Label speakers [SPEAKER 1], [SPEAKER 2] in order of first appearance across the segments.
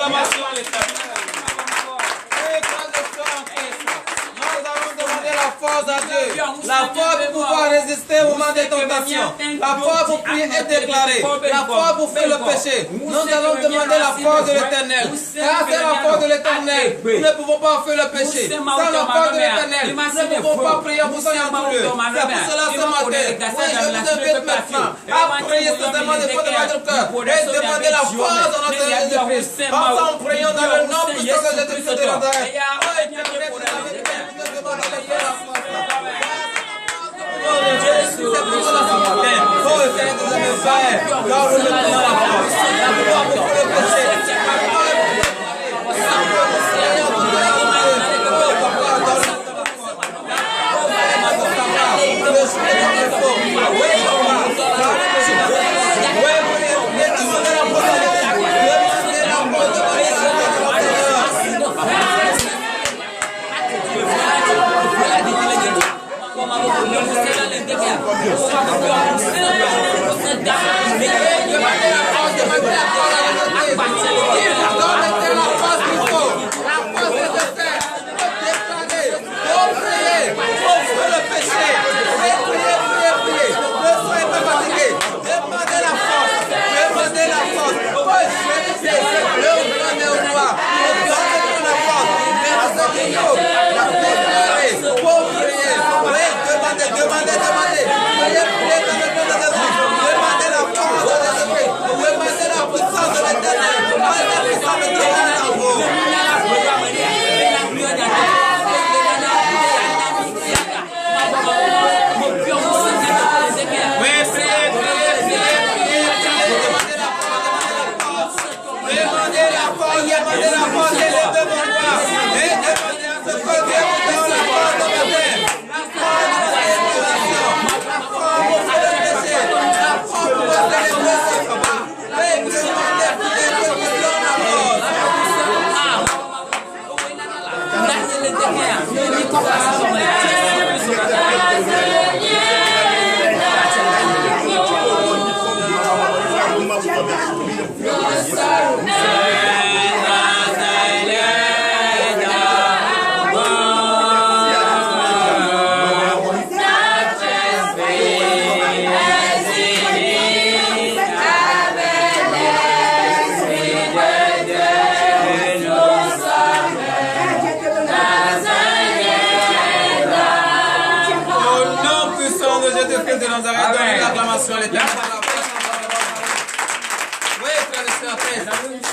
[SPEAKER 1] acclamation à l'Éternel. Nous allons demander la force à Dieu. La force pour pouvoir résister au moment des tentations. La force pour prier et déclarer. La force pour faire le péché. Nous allons demander la force de l'Éternel. Car c'est la force de l'Éternel. Nous ne pouvons pas faire le péché. Sans la force de l'Éternel, nous ne pouvons pas prier pour Seigneur tout lieu. C'est pour cela ce matin, oui, je vous invite maintenant à prier sincèrement de votre cœur et demander la force dans notre Jésus-Christ. Ensemble, prions dans le nom puissant de Jésus-Christ de Nazareth.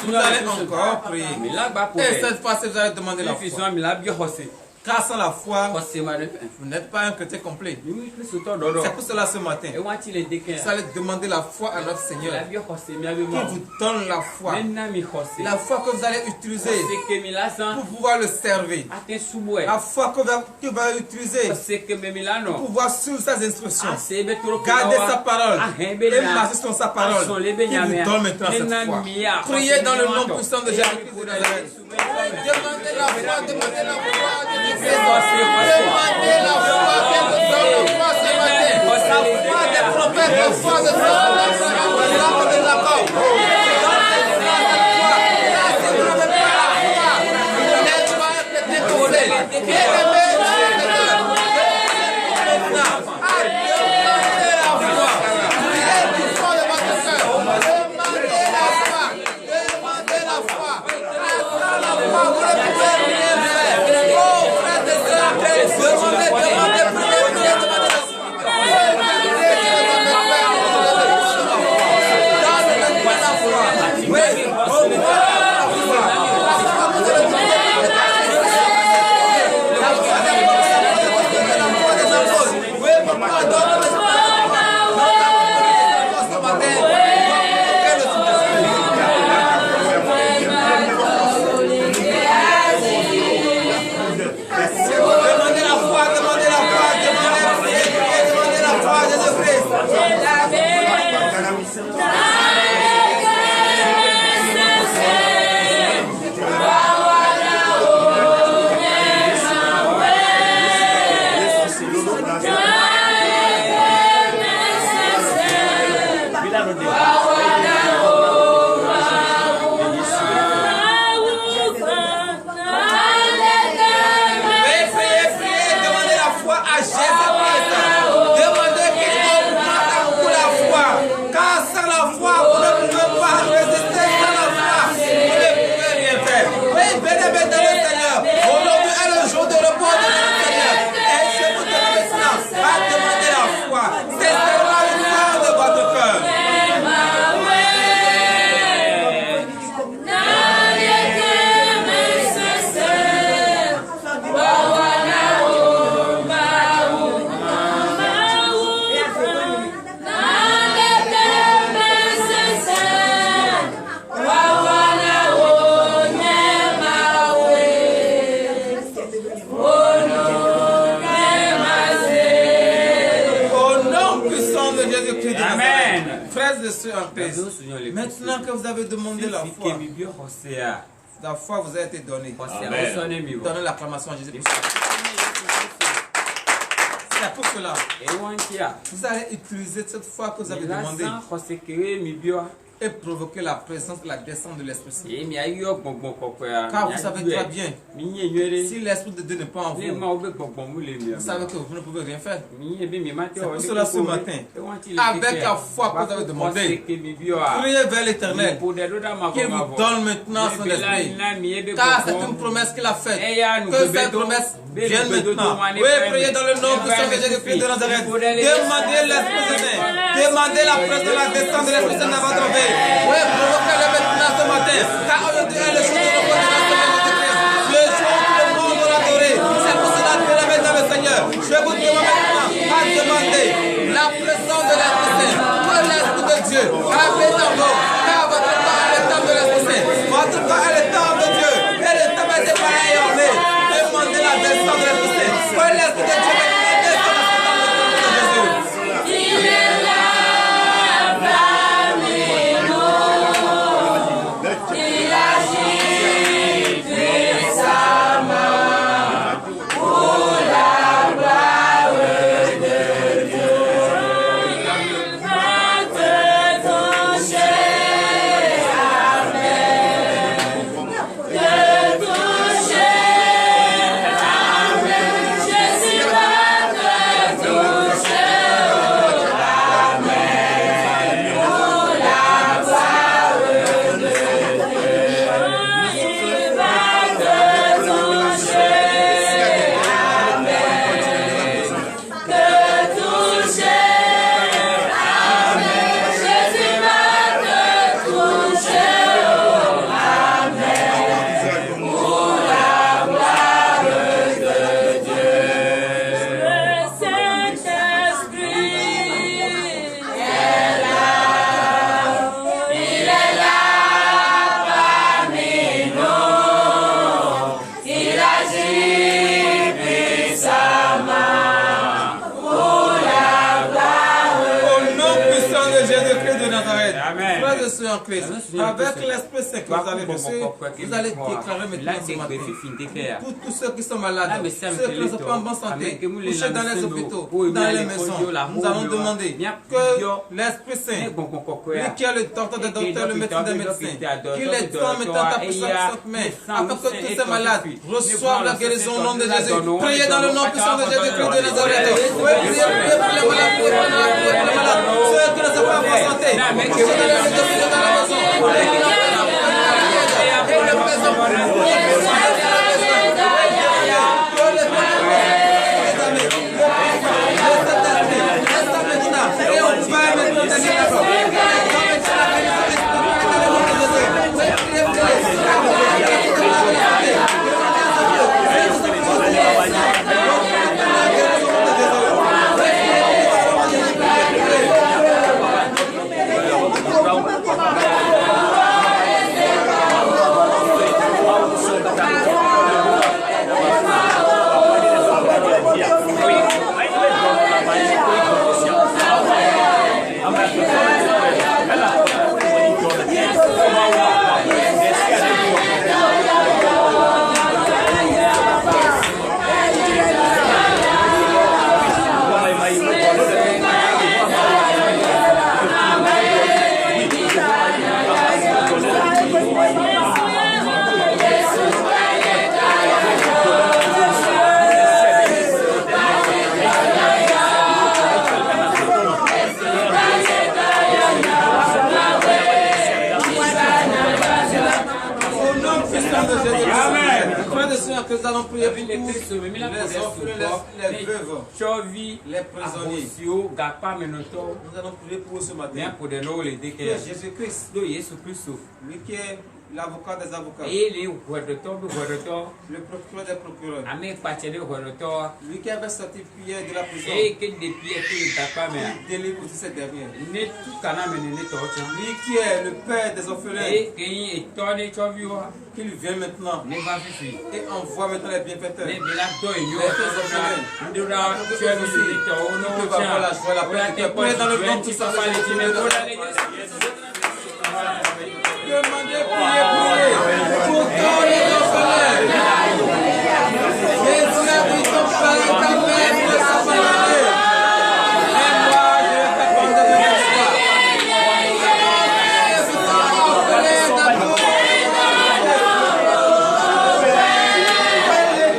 [SPEAKER 1] Vous allez encore prier. Et cette fois, vous allez demander la foi. Car sans la foi, vous n'êtes pas un chrétien complet. C'est pour cela ce matin, vous allez demander la foi à notre Seigneur qui vous donne la foi. La foi que vous allez utiliser pour pouvoir le servir. La foi que vous allez utiliser pour pouvoir suivre ses instructions. Garder sa parole et marcher sur sa parole qui vous donne maintenant cette foi. Priez dans le nom puissant de Jésus-Christ de Nazareth. Demandez la foi, demandez la foi. Demandez la foi, qu'elle nous donne la foi ce matin. La foi des prophètes, la foi de Dieu, de l'accord. Si vous n'avez pas la foi, vous n'êtes pas un chrétien complet. Bien-aimés, ceux en Christ. Maintenant que vous avez demandé la foi vous a été donnée. Donnez l'acclamation à Jésus. C'est pour cela. Vous allez utiliser cette foi que vous avez demandée et provoquer la présence de la descente de l'Esprit Saint. Car vous savez très bien, si l'Esprit de Dieu n'est pas en vous, vous savez que vous ne pouvez rien faire. C'est pour cela ce matin, avec la foi que vous avez demandé, priez vers l'Éternel, qu'il vous donne maintenant son esprit. Car c'est une promesse qu'il a faite, que cette promesse vienne maintenant. Oui, priez dans le nom puissant de Jésus-Christ de Nazareth. Demandez l'Esprit Saint, demandez la présence de la descente de l'Esprit Saint dans votre vie. Oui, provoquez-le maintenant ce matin, car aujourd'hui est le jour de repos de notre Jésus-Christ, le jour où tout le monde va l'adorer. C'est pour cela que la mesdames et Seigneur, je vous demande maintenant à demander la présence de l'Esprit Saint, que l'Esprit de Dieu habite en vous, car votre temps est le temps de l'Esprit Saint, votre temps est le temps de Dieu, et le temps est pareil en lui. Demandez la descente de l'Esprit Saint, que l'Esprit de Dieu maintenant descende dans le nom de Jésus. En Christ. Avec l'Esprit Saint que vous allez reçu, vous allez déclarer maintenant ce matin pour tous ceux qui sont malades, ceux qui ne sont pas en bonne santé, couchés dans les hôpitaux, dans les maisons. Nous allons demander que l'Esprit Saint, lui qui est le docteur des docteurs, le médecin des médecins, qu'il est temps mettant ta puissante main, afin que tous ces malades reçoivent la guérison au nom de Jésus. Priez dans le nom puissant de Jésus-Christ de Nazareth. Oui, priez pour les malades, priez pour les malades, ceux qui ne sont pas en bonne santé, couchés dans les hôpitaux, dans la maison. Que nous allons prier pour les veuves, les prisonniers. Nous allons prier pour ce matin. Que Jésus-Christ, lui qui est l'avocat des avocats, le procureur des procureurs, lui qui avait sorti Pierre de la prison, il délivre aussi cette dernière. Lui qui est le père des orphelins, qu'il vient maintenant et envoie maintenant les bienfaiteurs. Les orphelins, nous peuvent avoir la joie, la paix, pour être dans le nom de Jésus. Demandez, priez pour tous les orphelins. Jésus a dit son Père est avec nous, sa volonté. Et moi, je vais faire prendre de mon espoir. Et vous êtes orphelins d'amour.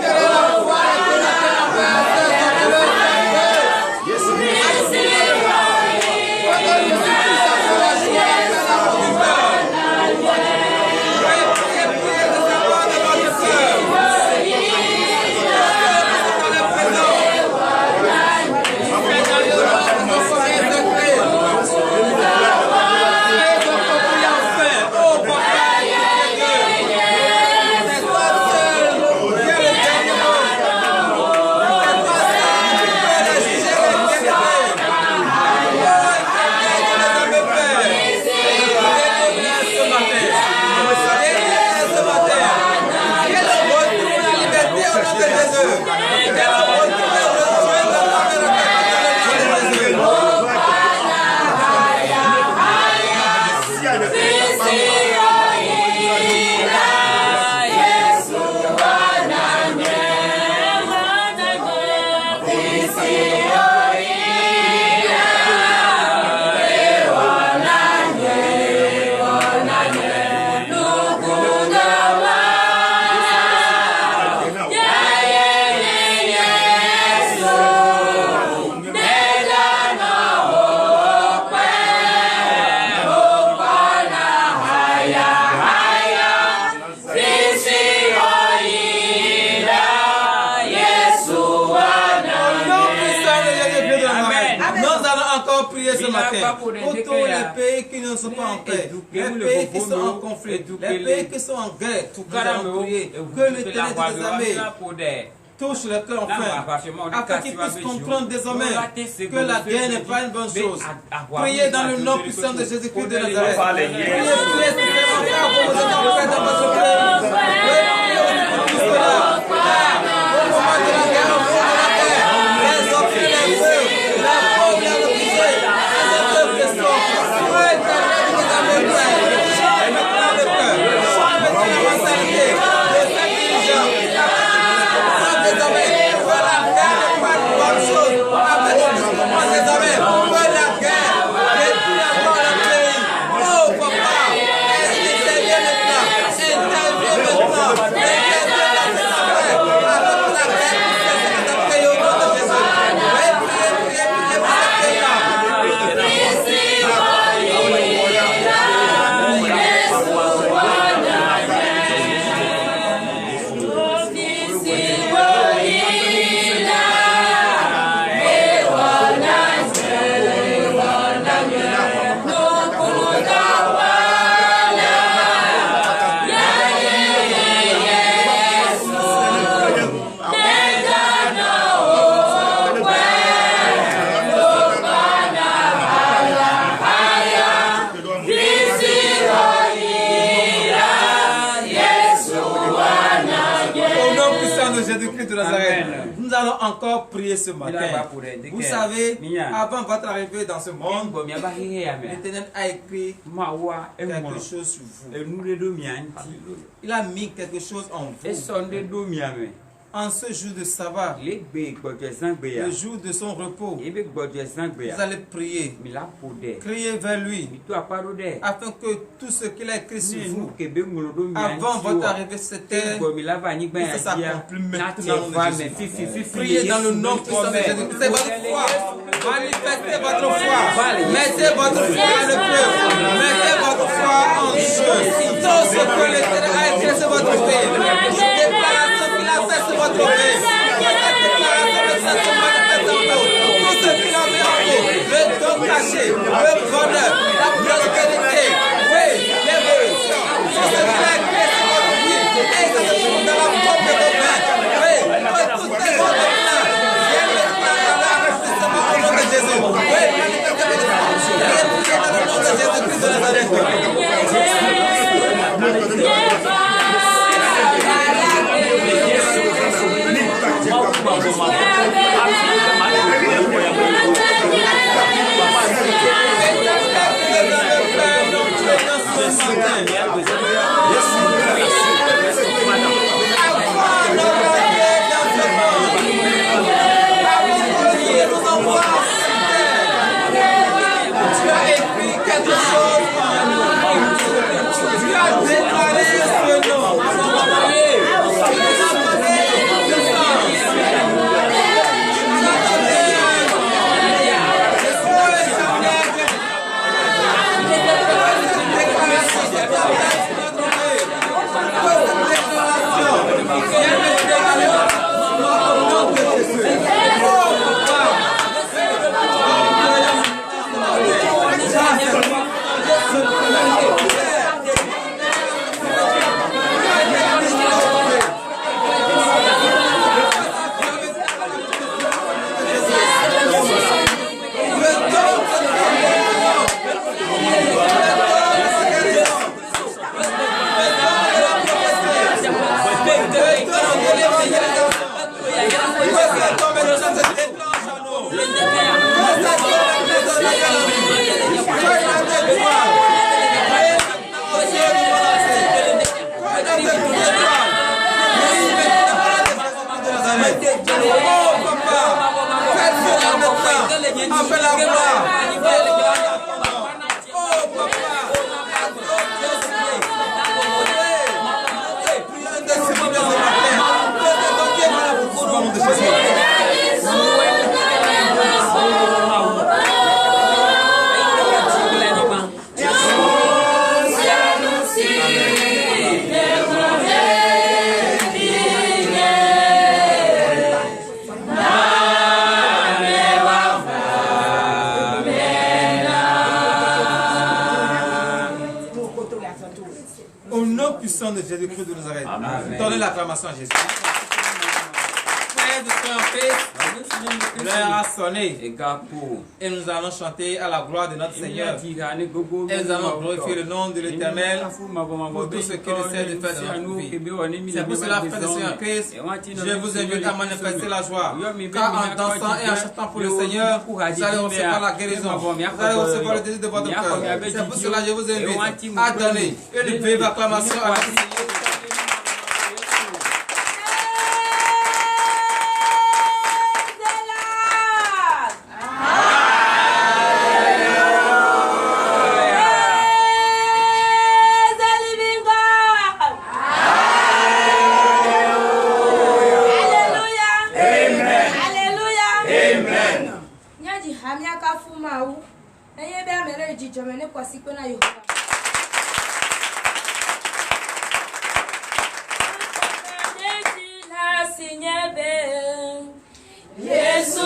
[SPEAKER 1] L'éternel envoie et que la paix pour tous les pays qui ne sont pas en paix, les pays qui sont en conflit, les pays qui sont en guerre. Nous allons prier que l'Éternel des armées touche le cœur enfin, afin qu'ils puissent comprendre désormais que la guerre n'est pas une bonne chose. Priez dans le nom puissant de Jésus-Christ de Nazareth. Priez, priez, pour vous êtes en paix dans votre pays. Priez pour tout cela. Au moment de la guerre, au moment de la guerre, les orphelins, les veuves, la pauvre, les réfugiés, les autres qui sont, priez dans le nom des armées, change maintenant le cœur, change maintenant la mentalité, les intelligents, désormais, que la guerre n'est pas une bonne chose. Avec nous, désormais, que la guerre détruit encore le pays. Oh, papa, interviens maintenant. Interviens maintenant. Interviens dans cette affaire. Avec la guerre qui cesse dans notre pays au nom de Jésus. Priez, priez, priez, priez pour ce pays-là. Jésus-Christ de Nazareth. Nous allons encore prier ce matin. Vous savez, avant votre arrivée dans ce monde, l'Éternel a écrit quelque chose sur vous. Il a mis quelque chose en vous. En ce jour de sabbat, le jour de son repos, vous allez prier, crier vers lui, afin que tout ce qu'il a écrit sur vous, avant votre arrivée sur terre, que ça s'accomplisse maintenant. Priez dans le nom puissant de Jésus. C'est votre foi. Manifestez votre foi. Mettez votre foi dans le peuple. Mettez votre foi en jeu. Tout ce que l'Éternel a écrit sur votre vie, toute déclaration qu'il a faite sur votre vie, cette déclaration de ça se manifeste en vous. Tout ce qu'il a mis en vous, le don caché, le bonheur, la prospérité, oui, l'évolution, tout ce qu'il a Au nom puissant de Jésus-Christ de Nazareth, donnez l'acclamation à Jésus. Frères de l'heure a sonné et nous allons chanter à la gloire de notre Seigneur. Et nous allons glorifier le nom de l'Éternel pour tout ce qu'il essaie de faire dans notre vie. C'est pour cela, frères de Seigneur Christ, je vous invite à manifester la joie. Car en dansant et en chantant pour le Seigneur, vous allez recevoir la guérison. Vous allez recevoir le désir de votre cœur. C'est pour cela que je vous invite à donner une vive acclamation à notre Seigneur.
[SPEAKER 2] Yes,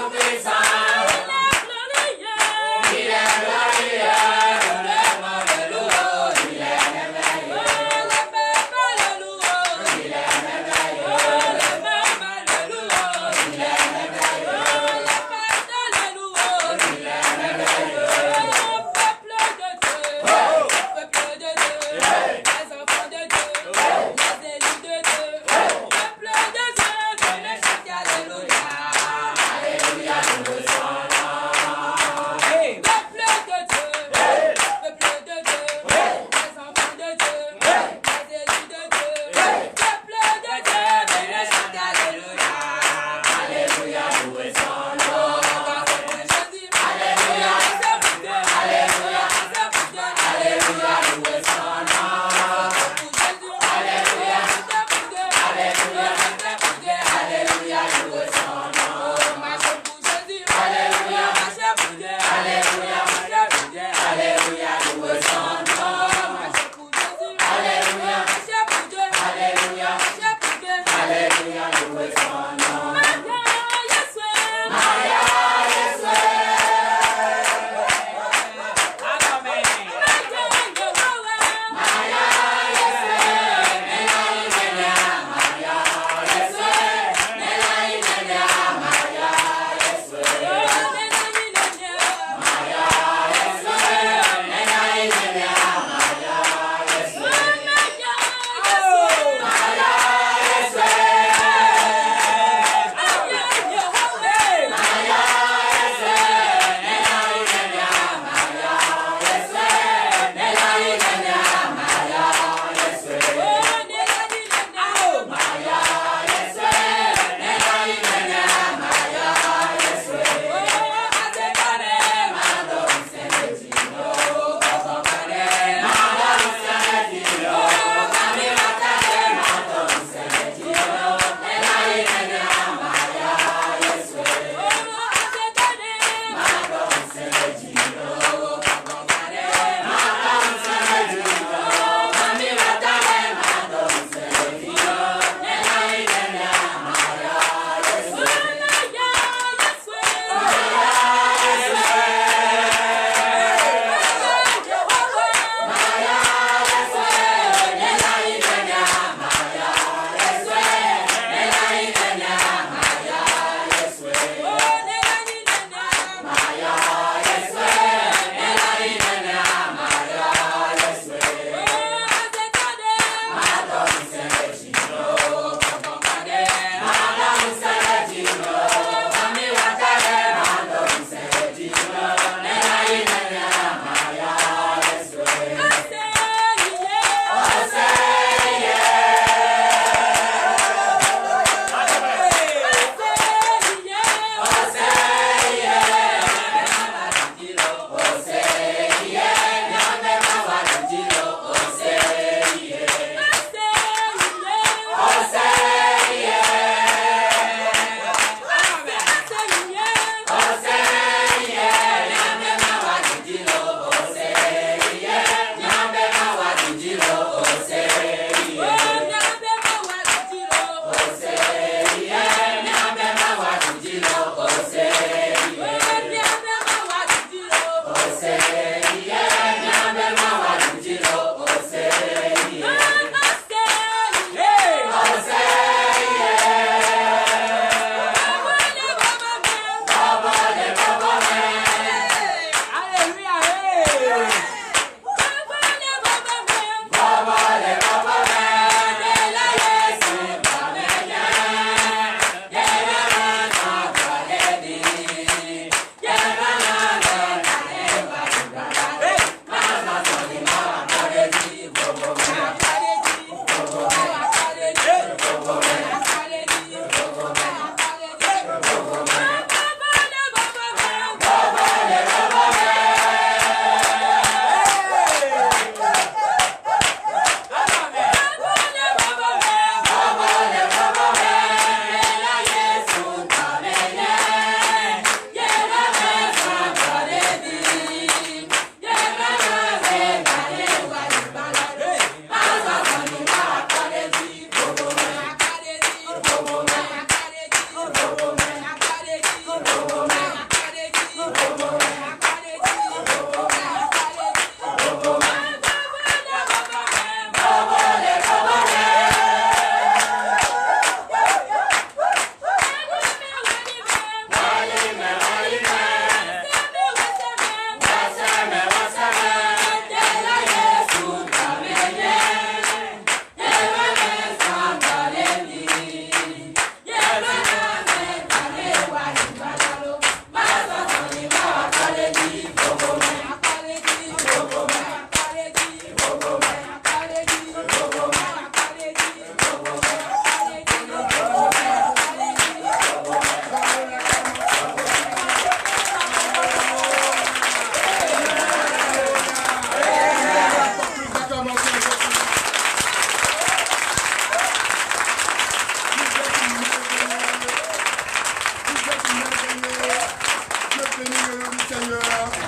[SPEAKER 2] Alléluia.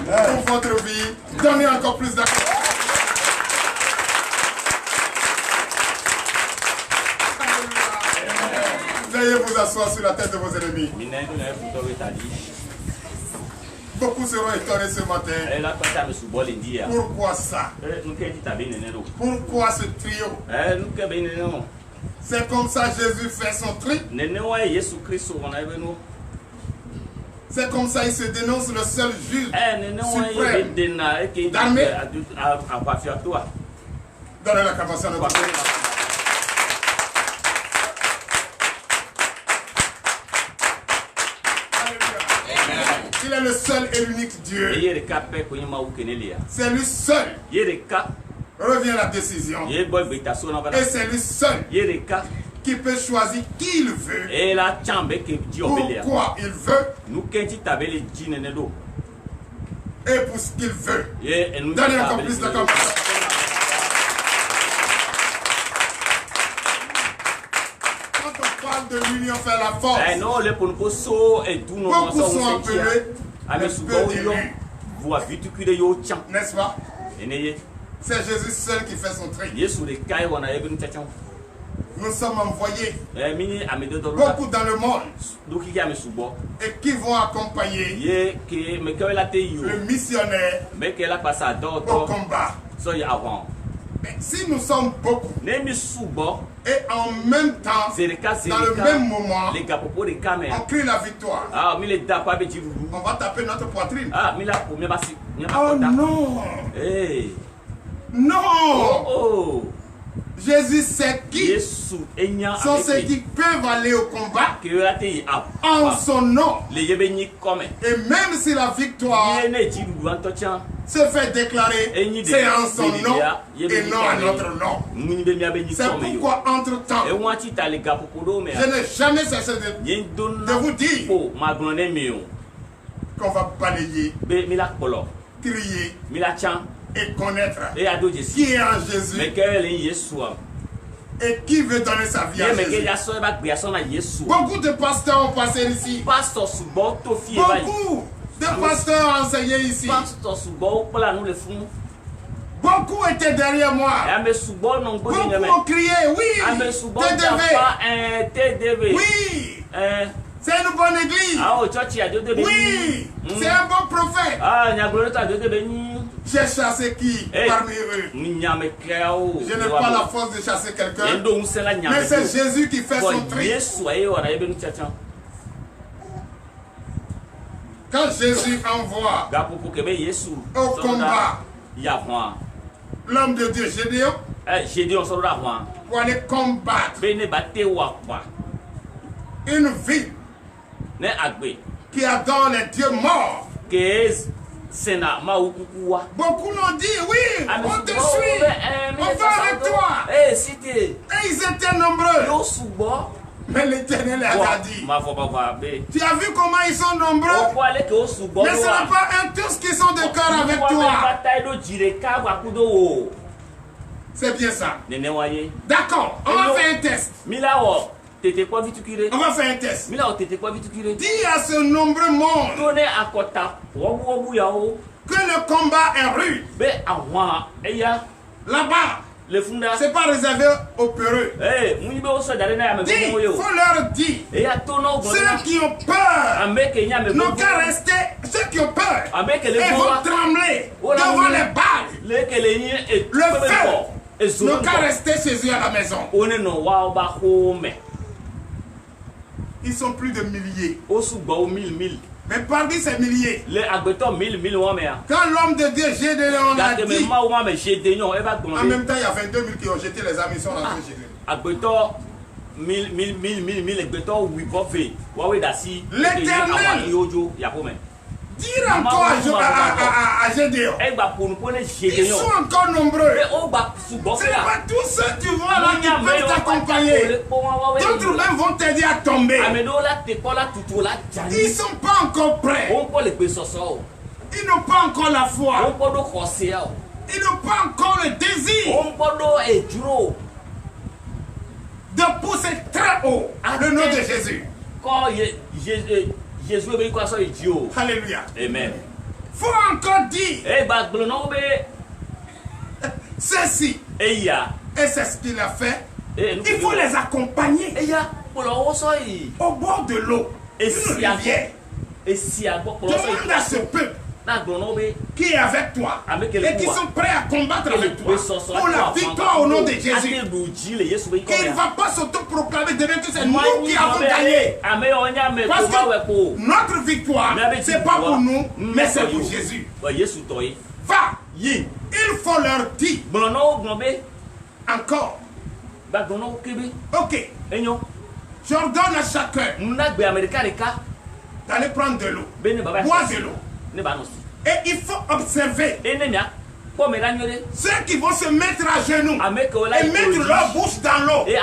[SPEAKER 2] pour votre vie. Donnez encore plus d'accueil. Veuillez vous asseoir sur la tête de vos ennemis. Beaucoup seront étonnés ce matin. Pourquoi ça? Pourquoi ce trio? C'est comme ça Jésus fait son tri. C'est comme ça il se dénonce le seul juge suprême d'armée. Donnez l'acclamation à notre Dieu. Il est le seul et l'unique Dieu. C'est lui seul. Revient la décision. Et c'est lui seul qui peut choisir qui il veut. Pourquoi il veut. Et pour ce qu'il veut. Donnez encore plus d'acclamation. Quand on parle de l'union fait la force. Beaucoup sont appelés les peu élus. N'est-ce pas? C'est Jésus seul qui fait son tri. Nous sommes envoyés beaucoup dans le monde et qui vont accompagner le missionnaire au combat. Mais si nous sommes beaucoup et en même temps, dans le même moment, on crie la victoire, on va taper notre poitrine. Oh non! Non! Jésus sait qui sont ceux qui peuvent aller au combat en son nom. Et même si la victoire se fait déclarer, c'est en son nom et non à notre nom. C'est pourquoi entre-temps, je n'ai jamais cessé de vous dire qu'on va balayer, crier et connaître qui est en Jésus et qui veut donner sa vie à Jésus. Beaucoup de pasteurs ont passé ici. Beaucoup de pasteurs ont enseigné ici. Beaucoup étaient derrière moi. Beaucoup ont crié, oui, TDV. Oui. C'est une bonne église. Oui, c'est un bon prophète. J'ai chassé qui parmi eux? Je n'ai pas la force de chasser quelqu'un. Mais c'est Jésus qui fait son tri. Quand Jésus envoie au combat l'homme de Dieu Gédéon pour aller combattre une ville qui adore les dieux morts. Beaucoup l'ont dit, oui, on te suit, on va avec toi. Et ils étaient nombreux. Mais l'Éternel a dit, tu as vu comment ils sont nombreux? Mais ce n'est pas un tous qui sont de cœur avec toi. C'est bien ça. D'accord, on va faire un test. On va faire un test. Dis à ce nombreux monde que le combat est rude. Là-bas, c'est pas réservé aux peureux. Il faut leur dire. Ceux qui ont peur n'ont qu'à rester. Ceux qui ont peur, ils vont trembler devant les balles. Le feu n'ont qu'à rester chez eux à la maison. Ils sont plus de milliers. Mais parmi ces milliers, quand l'homme de Dieu Gédéon a dit, en même temps il y a 22 000 qui ont jeté les armes, ils sont rentrés chez eux. L'Éternel dire encore à Gédéon, ils sont encore nombreux. Ce n'est pas tous ceux que tu vois là qui peuvent t'accompagner. D'autres même vont t'aider à tomber. Ils ne sont pas encore prêts. Ils n'ont pas encore la foi. Ils n'ont pas encore le désir de pousser très haut le nom de Jésus. Alléluia.
[SPEAKER 3] Amen.
[SPEAKER 2] faut encore dire ceci. Et c'est ce qu'il a fait. Il faut les accompagner au bord de l'eau. Une rivière. Demande à ce peuple qui est avec toi et qui sont prêts à combattre avec toi pour la victoire au nom de Jésus. Il ne va pas s'autoproclamer demain que c'est nous qui avons gagné. Parce que notre victoire, ce n'est pas pour nous, mais c'est pour Jésus. Va. Il faut leur dire encore. Ok. J'ordonne à chacun d'aller prendre de l'eau. Boire de l'eau. Et il faut observer ceux qui vont se mettre à genoux et mettre leur bouche dans l'eau et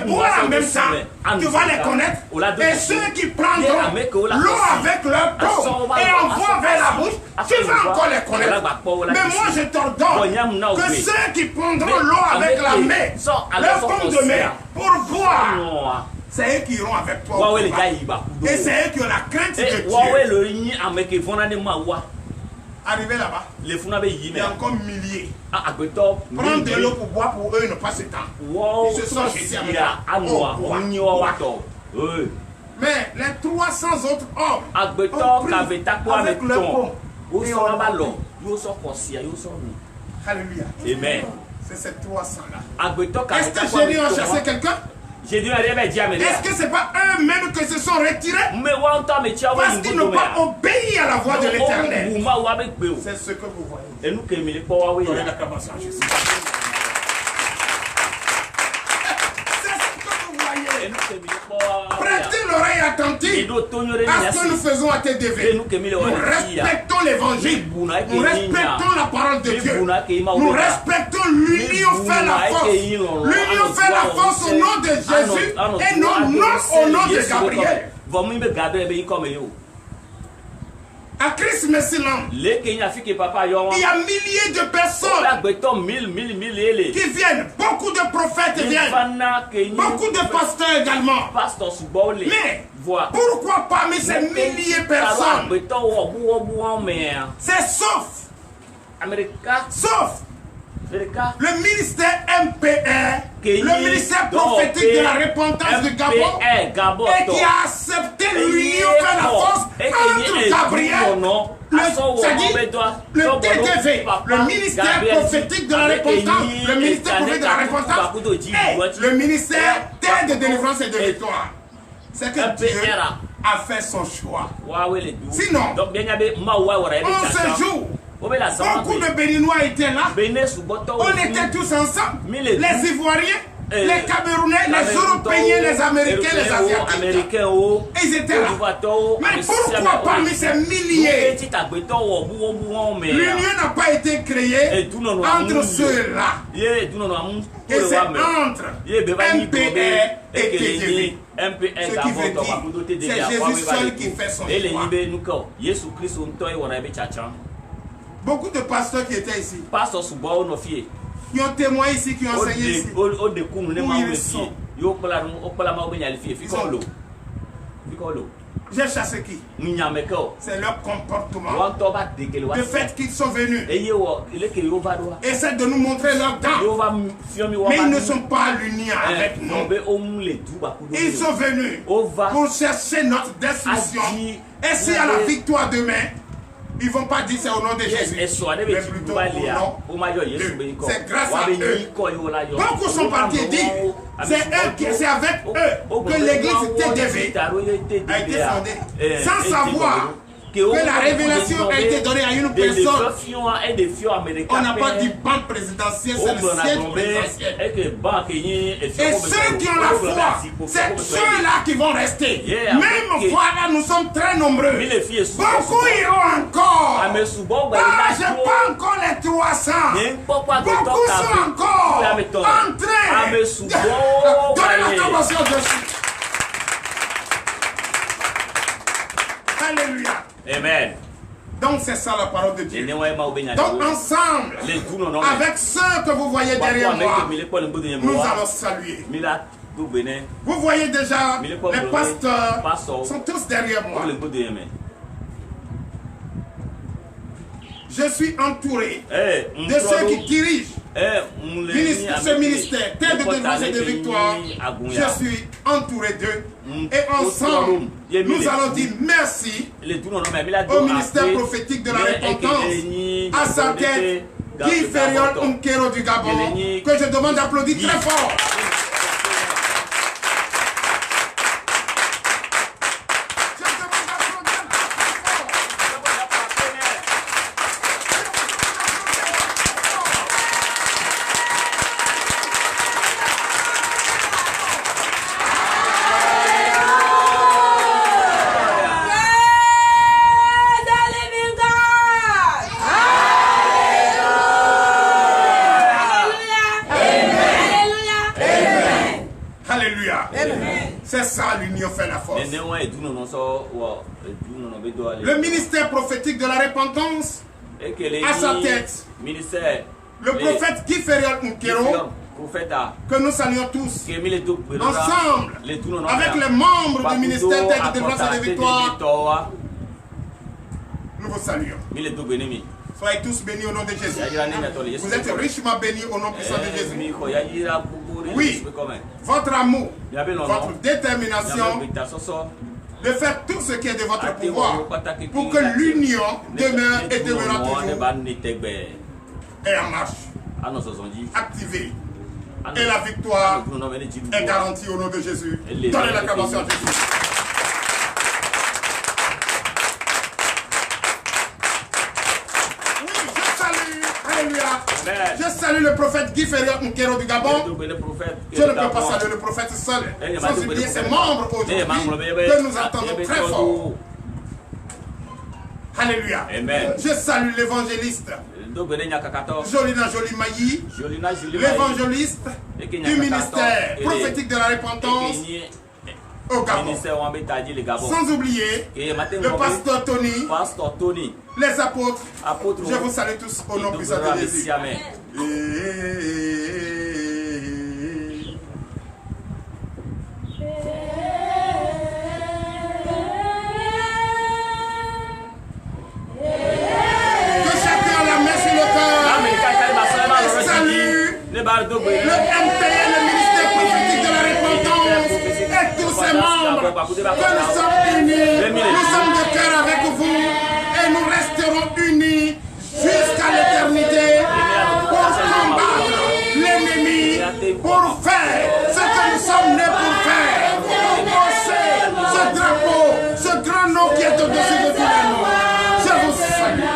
[SPEAKER 2] boire en même temps. Tu vas les connaître. Et ceux qui prendront l'eau avec leur peau et envoient vers la bouche, tu vas encore les connaître. Mais moi je t'ordonne que ceux qui prendront l'eau avec la main, leur paume de main, pour boire, c'est eux qui iront avec toi. Et c'est eux qui ont la crainte de Dieu. Arrivé là-bas, il y a encore milliers. Prendre de l'eau pour boire pour eux, ne pas s'étendre. Ils se sont jetés mais les 300 autres hommes ont pris avec leur peau. Alléluia.
[SPEAKER 3] Amen.
[SPEAKER 2] C'est ces 300-là. Est-ce que Jésus a chassé quelqu'un? Est-ce que ce n'est pas eux-mêmes qui se sont retirés? Parce qu'ils n'ont pas obéi à la voix de l'Éternel. C'est ce que vous voyez. Donnez l'acclamation à Jésus. C'est ce que vous voyez. Prêtez l'oreille attentive à ce que nous faisons à TDV. Nous respectons l'évangile. Nous respectons la parole de Dieu. Nous respectons l'union fait la force. L'union fait la force au nom de Jésus et non au nom de Gabriel. À Christ Messiland, il y a milliers de personnes qui viennent. Beaucoup de prophètes viennent. Beaucoup de pasteurs également. Mais pourquoi parmi ces milliers de personnes, c'est sauf le ministère MPR, le ministère prophétique de la repentance de Gabon, et qui a accepté l'union fait la force entre Gabriel, le TDV, le ministère prophétique de la repentance, le ministère prophétique de la repentance, et le ministère d'aide de délivrance et de victoire. C'est que Dieu a fait son choix. Sinon, en ce jour, beaucoup de Béninois étaient là. On était tous ensemble. Les Ivoiriens, les Camerounais, les Européens, les Américains, les Asiatiques. Ils étaient là. Mais pourquoi parmi ces milliers, l'union n'a pas été créée entre ceux-là? Et c'est entre MPR et TDV. Ce qui veut dire, c'est Jésus seul qui fait son choix. Beaucoup de pasteurs qui étaient ici, qui ont témoigné ici, qui ont enseigné ici, où ils sont. J'ai chassé qui? C'est leur comportement. Le fait qu'ils sont venus essaient de nous montrer leur temps, mais ils ne sont pas à l'union avec nous. Ils sont venus pour chercher notre destruction. Et s'il y a la victoire demain, ils ne vont pas dire c'est au nom de Jésus, mais plutôt au nom de Dieu. C'est grâce à eux. Beaucoup sont partis et disent, c'est avec eux que l'église TDV a été fondée. Sans savoir que la révélation a été donnée à une personne. On n'a pas dit banque présidentielle, c'est le siège présidentiel. Et ceux qui ont la foi, c'est ceux-là qui vont rester. Même voilà, nous sommes très nombreux. Beaucoup iront encore. Je n'ai pas encore les 300. Beaucoup sont encore en train de donner la promotion dessus. Alléluia.
[SPEAKER 3] Amen.
[SPEAKER 2] Donc c'est ça la parole de Dieu. Donc ensemble, avec ceux que vous voyez derrière moi, nous allons saluer. Vous voyez déjà, les pasteurs sont tous derrière moi. Je suis entouré de ceux qui dirigent ce ministère, tête de délivrance et de victoire. Je suis entouré d'eux. Et ensemble, nous allons dire merci au ministère prophétique de la repentance, à sa tête, Guy Feriol Nkero du Gabon, que je demande d'applaudir très fort. C'est ça, l'union fait la force. Le ministère prophétique de la repentance, à sa tête, le prophète Guy Feriol Nkero, que nous saluons tous, ensemble, avec les membres du ministère tête de délivrance et de victoire, nous vous saluons. Soyez tous bénis au nom de Jésus. Vous êtes richement bénis au nom puissant de Jésus. Oui, votre amour, votre détermination de faire tout ce qui est de votre pouvoir pour que l'union demeure et demeurera toujours et en marche, activée. Et la victoire est garantie au nom de Jésus. Donnez l'acclamation à Jésus. Je salue le prophète Guy Feriol Nkero du Gabon. Je ne peux pas saluer le prophète seul, sans oublier ses membres aujourd'hui que nous entendons très fort. Alléluia. Je salue l'évangéliste Jolina Jolimayi, l'évangéliste du ministère prophétique de la repentance au Gabon. Sans oublier le pasteur Tony, les apôtres. Je vous salue tous au nom puissant de Jésus. Que chacun a la main sur le cœur. Je salue le MPN, le ministère prophétique de la repentance, et tous ses membres, que nous sommes unis, nous sommes de cœur avec vous, et nous resterons unis jusqu'à l'éternité pour combattre l'ennemi, pour faire ce que nous sommes nés pour faire, pour bosser ce drapeau, ce grand nom qui est au-dessus de tous les noms. Je vous salue.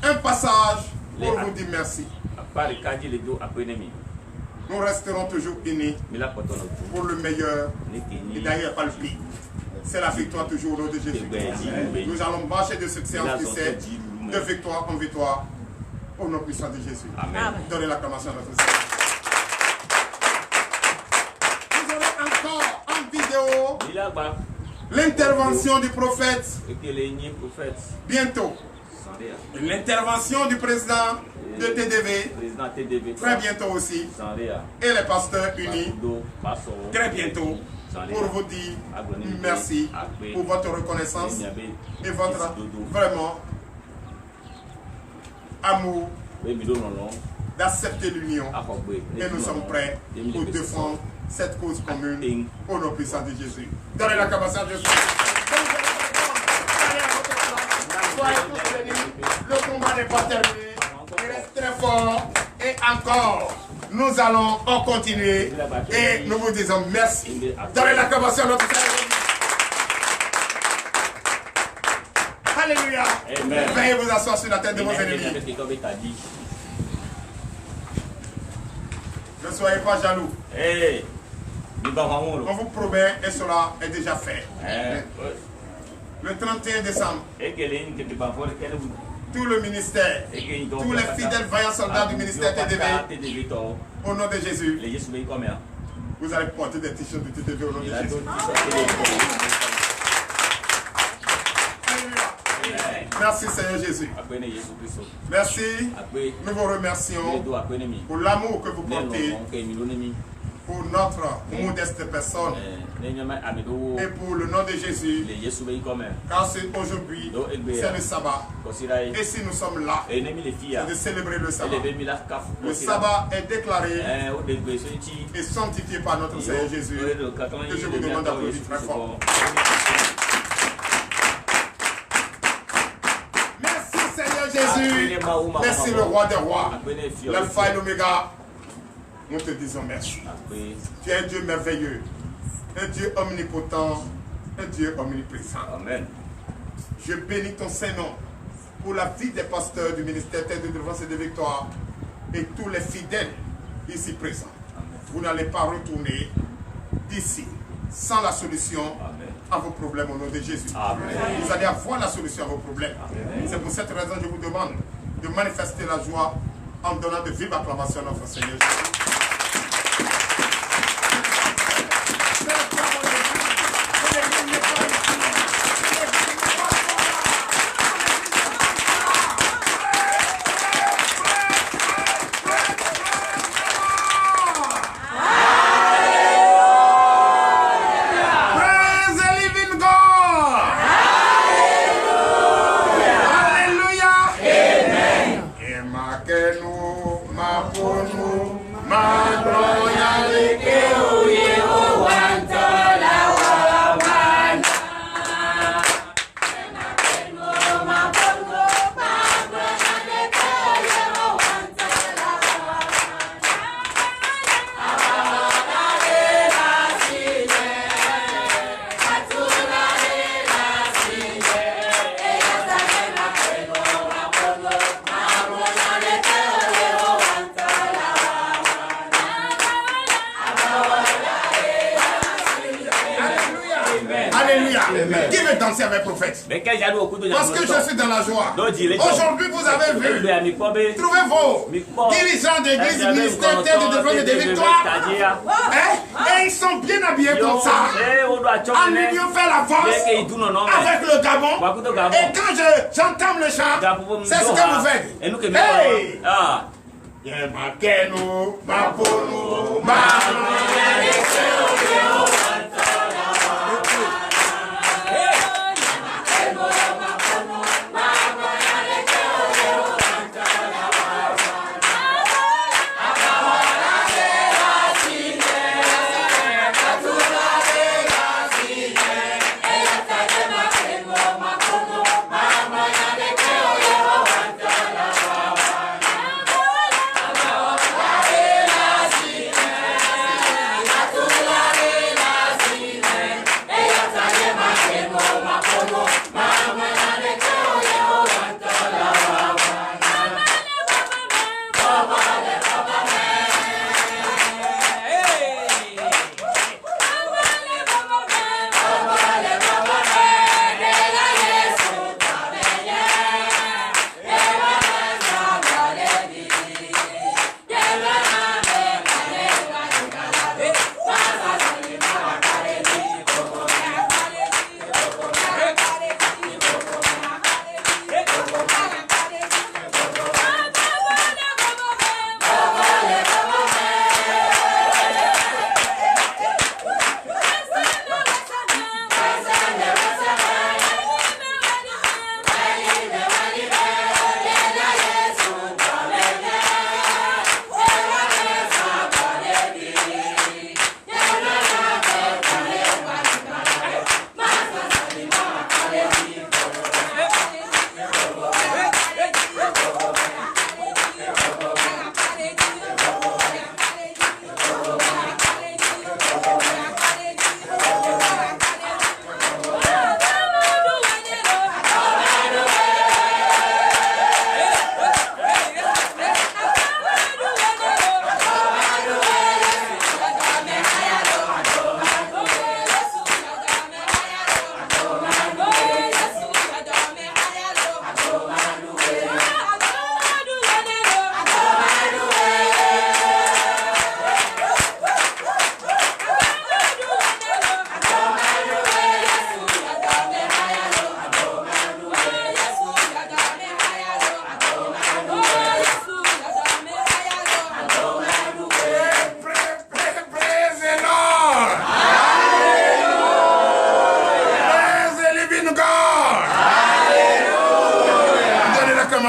[SPEAKER 2] Un passage pour vous dire merci. Nous resterons toujours unis pour le meilleur et d'ailleurs pas le pire. C'est la victoire toujours au nom de Jésus. Nous allons marcher de cette séance de victoire en victoire au nom puissant de Jésus. Amen. Donnez l'acclamation à notre Seigneur. Vous aurez encore en vidéo l'intervention du prophète bientôt. L'intervention du président de TDV très bientôt aussi. Et les pasteurs unis très bientôt pour vous dire merci pour votre reconnaissance et votre vraiment amour d'accepter l'union. Et nous sommes prêts pour défendre cette cause commune au nom puissant de Jésus. Donnez la capacité de Jésus. Le combat n'est pas terminé. Il reste très fort. Et encore, nous allons en continuer. Et nous vous disons merci. Donnez la capacité à notre Seigneur. Alléluia. Veuillez vous asseoir sur la tête de vos ennemis. Ne soyez pas jaloux. On vous promet et cela est déjà fait. Le 31 décembre. Tout le ministère, tous les fidèles vaillants soldats du ministère TDV, au nom de Jésus, vous allez porter des t-shirts de TDV au nom de Jésus. Merci Seigneur Jésus. Merci. Nous vous remercions pour l'amour que vous portez pour notre modeste personne et pour le nom de Jésus, car c'est aujourd'hui, c'est le sabbat. Et si nous sommes là, c'est de célébrer le sabbat. Le sabbat est déclaré et sanctifié par notre Seigneur Jésus, que je vous demande d'applaudir très fort. Merci Seigneur Jésus, merci le roi des rois, l'alpha et l'oméga. Nous te disons merci. Tu es un Dieu merveilleux, un Dieu omnipotent, un Dieu omniprésent. Amen. Je bénis ton Saint-Nom pour la vie des pasteurs du ministère de délivrance et de victoire et tous les fidèles ici présents. Amen. Vous n'allez pas retourner d'ici sans la solution à vos problèmes au nom de Jésus. Amen. Vous allez avoir la solution à vos problèmes. C'est pour cette raison que je vous demande de manifester la joie en donnant de vives acclamations à notre Seigneur Jésus. Qui veut danser avec le prophète? Parce que je suis dans la joie. Aujourd'hui, vous avez vu. Trouvez vos dirigeants d'église, ministère de développement et de victoire. Et ils sont bien habillés comme ça. En union fait la force avec le Gabon. Et quand j'entame le chant, c'est ce que vous faites. Hey!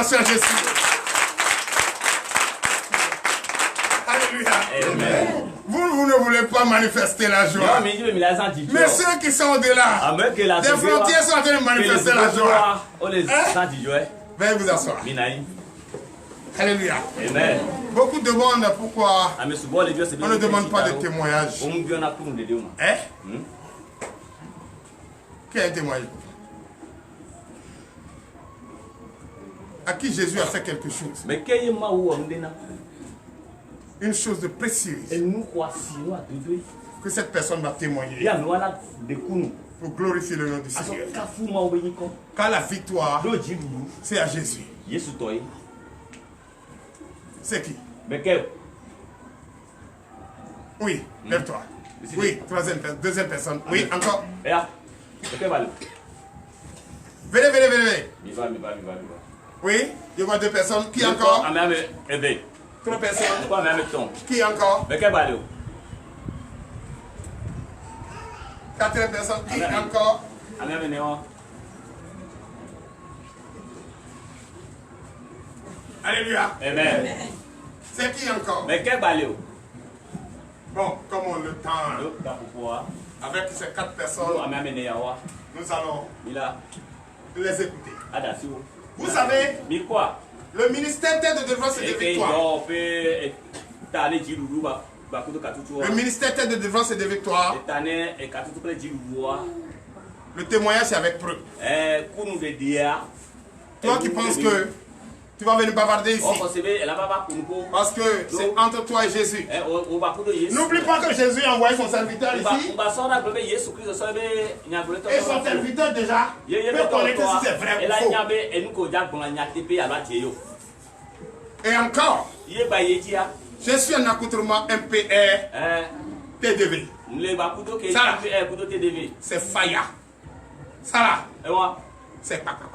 [SPEAKER 2] acclamation à Jésus. Alléluia. Amen. Vous ne voulez pas manifester la joie. Mais ceux qui sont au-delà des frontières sont en train de manifester la joie. Veuillez vous asseoir. Alléluia. Amen. Beaucoup demandent pourquoi on ne demande pas de témoignage. Hein? Quel est un témoignage? À qui Jésus a fait quelque chose. Une chose de précieuse. Que cette personne va témoigner. Pour glorifier le nom du Seigneur. Car la victoire, c'est à Jésus. C'est qui? Oui, lève-toi. Oui, deuxième personne. Oui, encore. Venez. Oui, je vois 2 personnes. Qui encore? 3 personnes. Qui encore? 4 personnes. Qui encore? Alléluia. Amen. C'est qui encore? Bon, comme on le temps, avec ces 4 personnes, nous allons les écouter. Vous savez, le ministère d'aide de délivrance et de victoire. Le ministère d'aide de délivrance et de victoire. Le témoignage est avec preuve. Toi qui penses que tu vas venir bavarder ici. Parce que c'est entre toi et Jésus. N'oublie pas que Jésus a envoyé son serviteur ici. Et son serviteur déjà peut connaître si c'est vrai ou faux. Et encore, je suis un accoutrement MPR TDV. Ça c'est Faya. Ça là, c'est papa.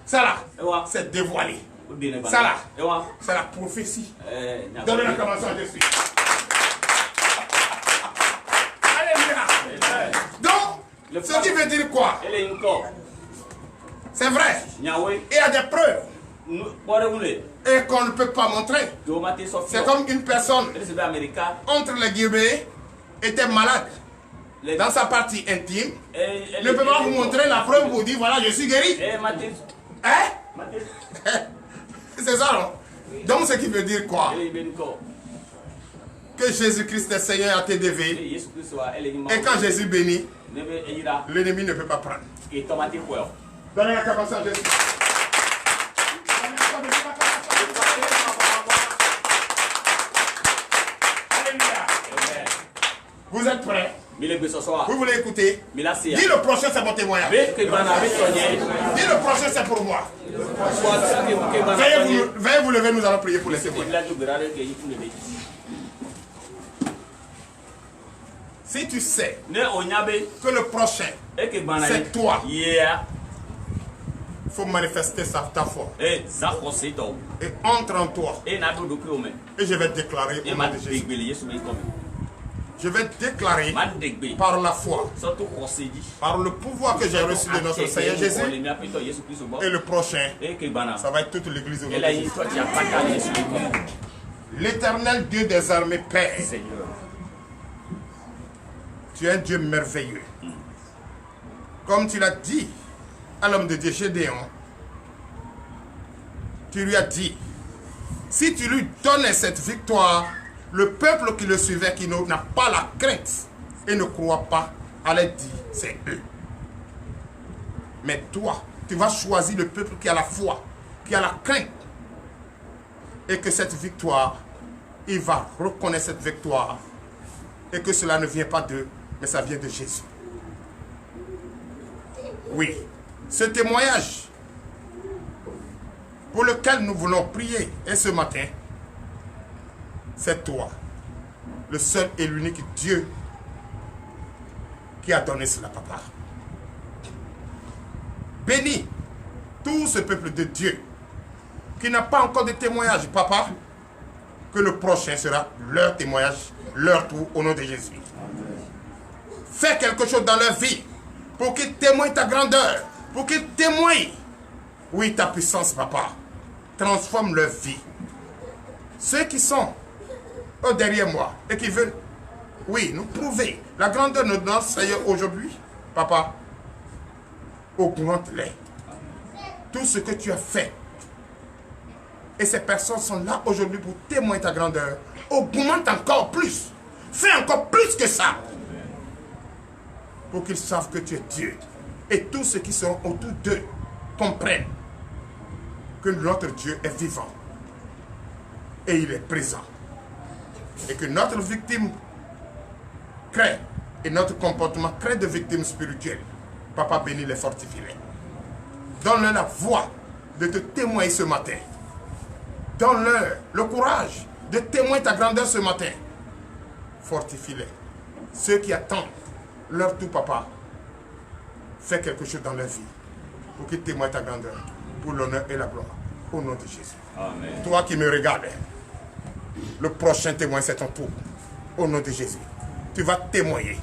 [SPEAKER 2] Ça là, c'est dévoilé. Ça là, c'est la prophétie. Donne la commençant dessus. Alléluia. Donc, ce qui veut dire quoi? C'est vrai. Il y a des preuves. Et qu'on ne peut pas montrer. C'est comme une personne, entre les guillemets, était malade. Dans sa partie intime, ne peut pas vous montrer la preuve pour dire voilà, je suis guéri. Hein? C'est ça, non? Donc, ce qui veut dire quoi? Que Jésus-Christ est Seigneur à TDV. Et quand Jésus bénit, l'ennemi ne peut pas prendre. Donnez la capacité à Jésus. Vous êtes prêts? Vous voulez écouter? Dis le prochain, c'est mon témoignage. Dis le prochain, c'est pour moi. Veuillez vous lever, nous allons prier pour les témoins. Si tu sais que le prochain, c'est toi, il faut manifester ta foi. Et entre en toi. Et je vais déclarer au nom de Jésus. Je vais déclarer par la foi, par le pouvoir que j'ai reçu de notre Seigneur Jésus, et le prochain, ça va être toute l'église. L'Éternel Dieu des armées, Père, tu es un Dieu merveilleux. Comme tu l'as dit à l'homme de Dieu Gédéon, tu lui as dit, si tu lui donnais cette victoire, le peuple qui le suivait, qui n'a pas la crainte et ne croit pas, allait dire, c'est eux. Mais toi, tu vas choisir le peuple qui a la foi, qui a la crainte. Et que cette victoire, il va reconnaître cette victoire. Et que cela ne vient pas d'eux, mais ça vient de Jésus. Oui, ce témoignage pour lequel nous voulons prier, et ce matin, c'est toi, le seul et l'unique Dieu qui a donné cela, papa. Bénis tout ce peuple de Dieu qui n'a pas encore de témoignage, papa, que le prochain sera leur témoignage, leur tour, au nom de Jésus. Fais quelque chose dans leur vie pour qu'ils témoignent ta grandeur, pour qu'ils témoignent Oui, ta puissance, papa, transforme leur vie. Ceux qui sont derrière moi et qui veulent, oui, nous prouver la grandeur de notre Seigneur aujourd'hui, papa, augmente-les. Tout ce que tu as fait. Et ces personnes sont là aujourd'hui pour témoigner ta grandeur. Augmente encore plus. Fais encore plus que ça. Pour qu'ils savent que tu es Dieu. Et tous ceux qui sont autour d'eux comprennent que notre Dieu est vivant. Et il est présent. Et que notre victime crée. Et notre comportement crée de victimes spirituelles. Papa bénis les fortifie-les. Donne-leur la voix de te témoigner ce matin. Donne-leur le courage de témoigner ta grandeur ce matin. Fortifie-les. Ceux qui attendent leur tout, papa, fais quelque chose dans leur vie pour qu'ils témoignent ta grandeur, pour l'honneur et la gloire. Au nom de Jésus. Amen. Toi qui me regardes, le prochain témoin, c'est ton tour. Au nom de Jésus. Tu vas témoigner.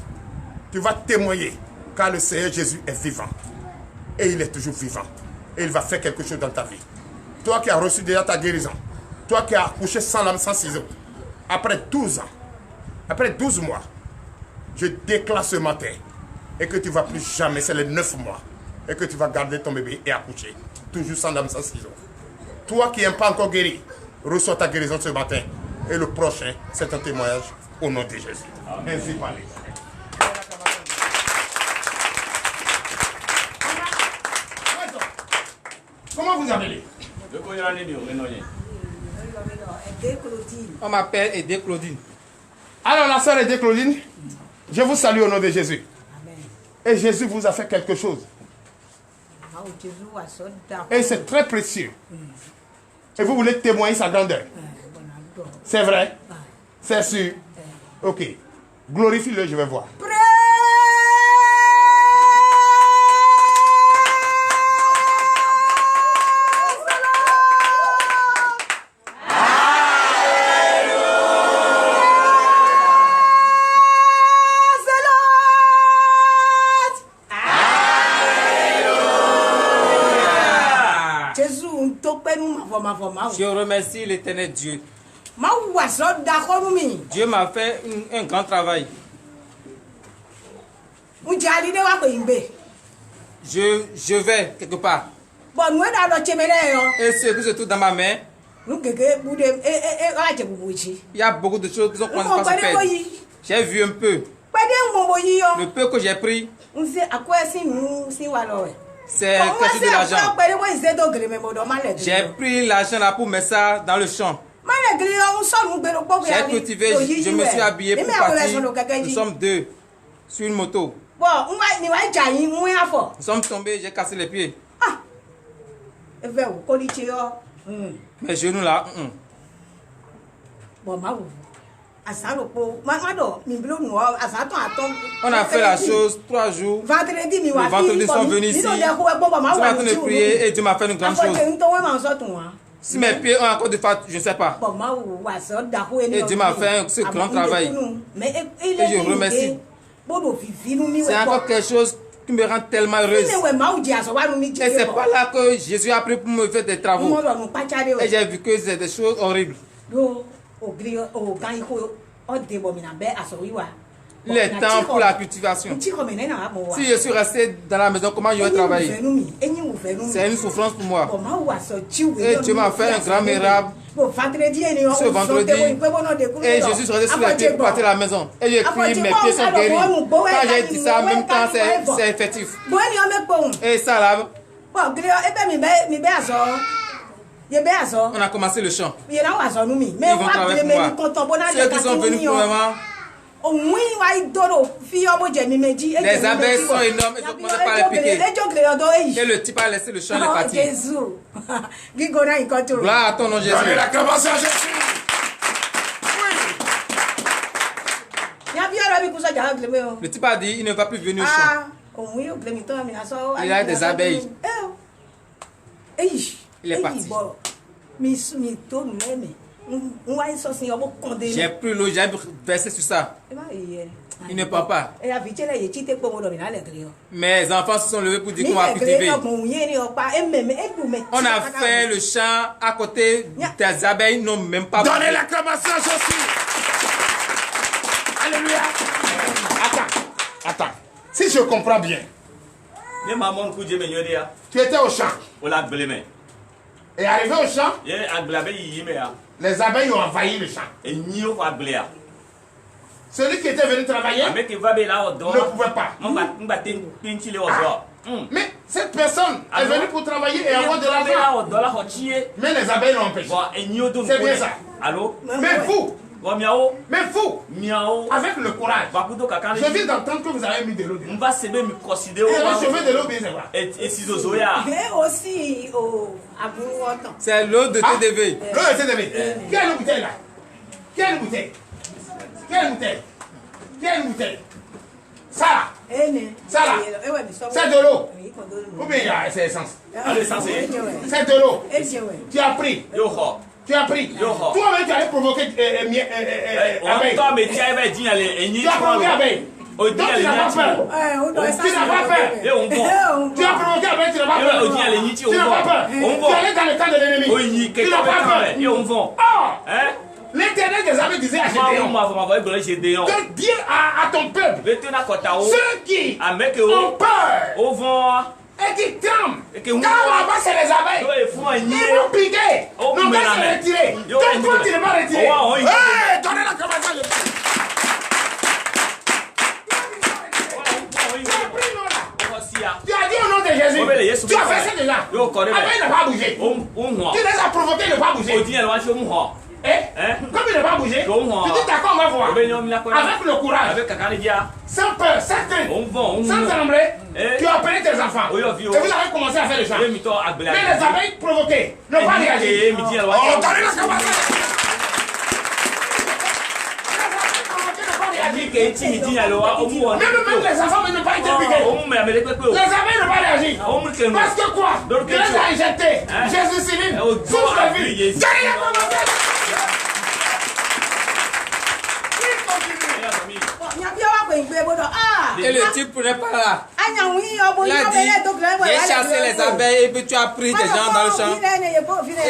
[SPEAKER 2] Tu vas témoigner, car le Seigneur Jésus est vivant. Et il est toujours vivant. Et il va faire quelque chose dans ta vie. Toi qui as reçu déjà ta guérison. Toi qui as accouché sans lame, sans ciseaux. Après 12 ans. Après 12 mois. Je déclare ce matin. Et que tu ne vas plus jamais, c'est les 9 mois. Et que tu vas garder ton bébé et accoucher. Toujours sans lame, sans ciseaux. Toi qui n'es pas encore guéri. Reçois ta guérison ce matin. Et le prochain, c'est un témoignage au nom de Jésus. Ainsi parlez. Comment vous appelez?
[SPEAKER 1] On m'appelle Aidé Claudine.
[SPEAKER 2] Alors la sœur Aidé Claudine, je vous salue au nom de Jésus. Amen. Et Jésus vous a fait quelque chose. Et c'est très précieux. Et vous voulez témoigner sa grandeur. C'est vrai? C'est sûr? Ok. Glorifie-le, je vais voir.
[SPEAKER 1] Je remercie l'Éternel Dieu. Dieu m'a fait un grand travail. Je vais quelque part. Et ce que se trouve dans ma main, il y a beaucoup de choses qui sont qu'on ne peut pas se perdre. J'ai vu un peu. Le peu que j'ai pris, c'est quelque chose de l'argent. J'ai pris l'argent là pour mettre ça dans le champ. J'ai cultivé, je me suis habillé pour partir. Nous sommes deux sur une moto. Nous sommes tombés, j'ai cassé les pieds. Mes genoux là. On a fait la chose 3 jours. Le vendredi, nous sommes venus ici. Nous sommes en train de prier et Dieu m'a fait une grande chose. Si mes pieds ont encore de fat, je ne sais pas. Et Dieu m'a fait ce grand travail. Et je remercie. C'est encore quelque chose qui me rend tellement heureuse. Et c'est pas là que Jésus a pris pour me faire des travaux. Et j'ai vu que c'est des choses horribles. Les temps pour la cultivation. Si je suis resté dans la maison, comment je vais travailler? C'est une souffrance pour moi. Et Dieu m'a fait un grand miracle ce vendredi. Et Jésus se restait sur les pieds pour partir à la maison. Et j'ai crié, mes pieds sont guéris. Quand j'ai dit ça, en même temps, c'est effectif. Et ça là. On a commencé le chant. Ils vont travailler pour moi. Ceux qui sont venus pour moi. Les abeilles sont énormes et je commence par les piquer. Et le type a laissé le champ et est parti. Gloire à ton nom, Jésus.
[SPEAKER 2] L'acclamation à Jésus.
[SPEAKER 1] Le type a dit il ne va plus venir au champ. Il a des abeilles. Il est parti. J'ai pris l'eau, j'ai versé sur ça. Il ne part pas. Mes enfants se sont levés pour dire qu'on va cultiver. On a fait le champ à côté des abeilles, ils n'ont même pas.
[SPEAKER 2] Donnez l'acclamation, Jésus. Alléluia. Attends. Si je comprends bien, tu étais au champ. Et arrivé au champ, les abeilles ont envahi le champ. Celui qui était venu travailler ne pouvait pas. Mais cette personne est venue pour travailler et avoir de l'argent. Mais les abeilles l'ont empêché. C'est bien ça. Mais vous, avec le courage, je viens d'entendre que vous avez mis de l'eau dedans. Et je mets de l'eau bien,
[SPEAKER 3] Mais aussi
[SPEAKER 1] c'est l'eau de TDV.
[SPEAKER 2] L'eau de TDV. Quelle bouteille là? Quelle bouteille? Ça là. C'est de l'eau. Ou bien c'est essence? C'est de l'eau. Tu as pris. Toi-même, tu avais provoqué abeille. Tu as provoqué abeille. Donc tu n'as pas peur. Tu as provoqué abeille, tu n'as pas peur. Tu n'as pas peur. Tu allais dans le camp de l'ennemi. Tu n'as pas peur. L'Éternel des armées disait à Gédéon de dire à ton peuple, ceux qui ont peur et qui tremblent, car là-bas c'est les abeilles, ils vont piquer, non pas se retirer. Donc toi tu n'es pas retiré. Donnez la commensation. Tu as dit au nom de Jésus, tu as fait ça déjà. Abeille n'a pas bougé. Tu les as provoqués, il n'a pas bougé. Comme il n'a pas bougé, tu dis d'accord, on va voir. Avec le courage, sans peur, sans crainte, sans trembler, tu as appelé tes enfants. Et vous avez commencé à faire le chant. Mais les abeilles provoquées n'ont pas réagi. Donnez la commensation. Même les enfants n'ont pas été piqués. Les abeilles n'ont pas réagi. Parce que quoi? Tu les as injectés. Jésus civil, souffle la vie. Donnez la commensation.
[SPEAKER 1] Et le type n'est pas là. Il a dit, j'ai chassé les abeilles et puis tu as pris des gens dans le champ. Et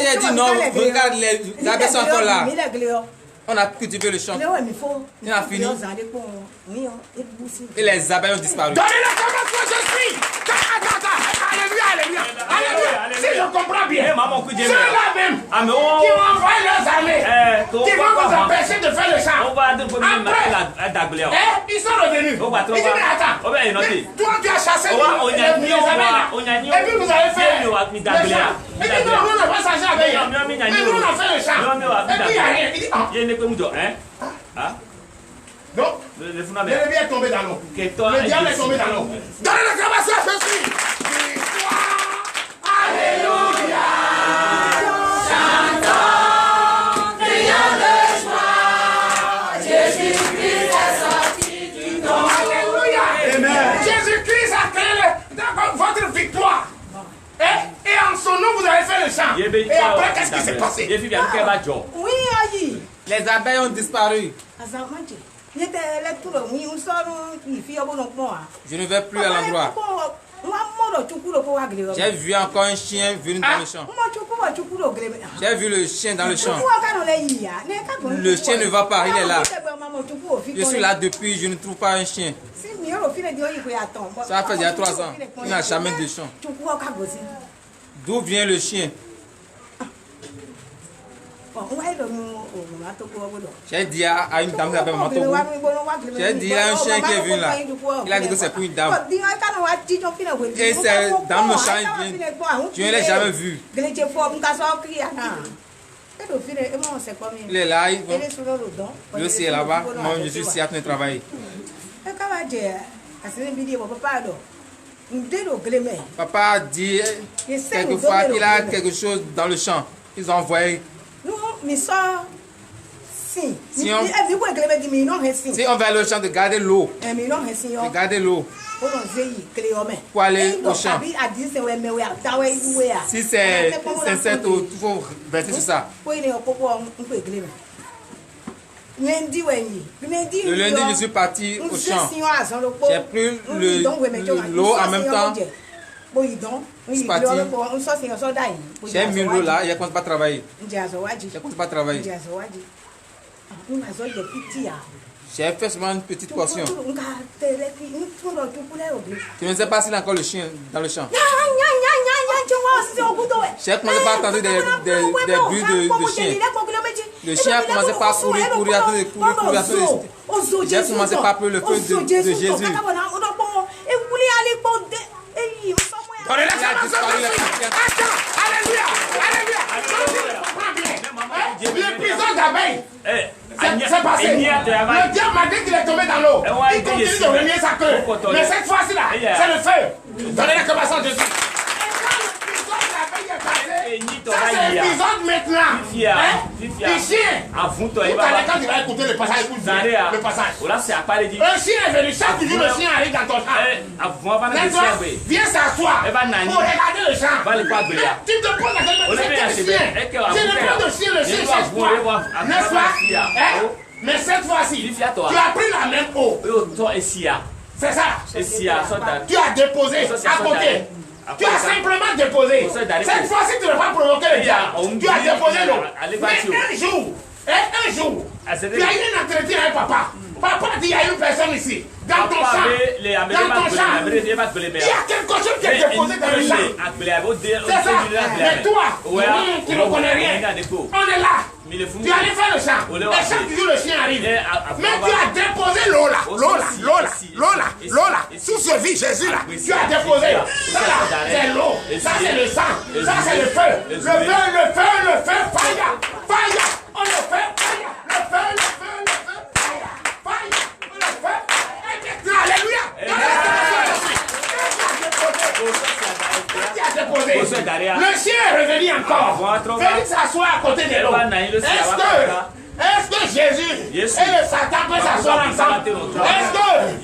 [SPEAKER 1] il a dit non, regarde, les abeilles sont encore là. On a cultivé le champ. Il a fini. Et les abeilles ont disparu.
[SPEAKER 2] Donnez la commensation, je suis. Alléluia. Si je comprends bien, ceux-là même qui ont envoyé leurs armées, qui vont vous empêcher de faire le chant. Après, ils sont revenus. Ils disent, mais attends, toi tu as chassé les abeilles là. Et puis vous avez fait le chant. Et puis non, nous n'avons pas changé avec eux. Mais nous on a fait le chant. Et puis il n'y a rien. Il dit, donc, l'ennemi est tombé dans l'eau. Le diable est tombé dans l'eau. Donnez l'acclamation à Jésus. Alléluia. Chantons, crions de joie. Jésus-Christ est sorti du tombeau. Alléluia. Amen. Jésus-Christ a créé votre victoire. Et en son nom, vous avez fait le chant. Et après, qu'est-ce qui s'est passé?
[SPEAKER 1] Les abeilles ont disparu. Je ne vais plus à l'endroit. J'ai vu encore un chien venu dans le champ. J'ai vu le chien dans le champ. Le chien ne va pas, il est là. Je suis là depuis, je ne trouve pas un chien. Ça fait déjà 3 ans. Il n'a jamais de chien. D'où vient le chien? J'ai dit à une dame qui s'appelle Matogo. J'ai dit à un chien qui est venu là. Il a dit que c'est pour une dame. Et c'est dans le champ, il vient. Je ne l'ai jamais vu. Il est là, il lui aussi est là-bas. Moi, je suis ici à train de travailler. Papa dit quelquefois qu'il a quelque chose dans le champ. Ils ont envoyé. Si on va le champ de garder l'eau, de garder l'eau, pour aller au champ. Si c'est 7, il faut verser sur ça. Le lundi, je suis parti au champ. J'ai pris l'eau en même temps. Je suis parti. J'ai mis l'eau là, je ne compte pas travailler. Je ne compte pas travailler. J'ai fait seulement une petite portion. Tu ne sais pas s'il y a encore le chien dans le champ. J'ai commencé par entendre des bruits de chiens. Le chien a commencé par courir. J'ai commencé par appeler le feu de Jésus.
[SPEAKER 2] L'épisode d'abeille. C'est passé. Le diable m'a dit qu'il est tombé dans l'eau. Il continue de remuer sa queue. Mais cette fois-ci là, c'est le feu. Donnez la commençant de Jésus. Ça c'est l'épisode maintenant. Le chien. Tout à l'heure quand tu vas écouter le passage, écoute le passage. Un chien est venu, chaque jour le chien arrive dans ton champ. Viens s'asseoir pour regarder le champ. Tu te poses la question, c'est quel chien? C'est le plan de chien, le chien cherche quoi? N'est-ce pas? Mais cette fois-ci, tu as pris la même eau. C'est ça. Tu as déposé à côté. Tu as simplement déposé. Cette fois-ci, tu ne vas pas provoquer le diable. Tu as déposé l'eau. Mais un jour, tu as eu un entretien avec papa. Papa dit, il y a une personne ici. Dans ton champ. Il y a quelque chose qui est déposé dans le champ. C'est ça. Mais toi, tu ne connais rien. On est là. Tu allais faire le champ. Et chaque jour, le chien arrive. Mais tu as déposé l'eau là. Sous ce vie, Jésus là. Tu as déposé. Ça là, c'est l'eau. Ça, c'est le sang. Ça, c'est le feu. Le feu. Fire. On le fait. Fire. Le feu. Alléluia. Le chien est revenu encore. Venez s'asseoir à côté de l'eau. Est-ce que Jésus et le Satan peuvent s'asseoir ensemble?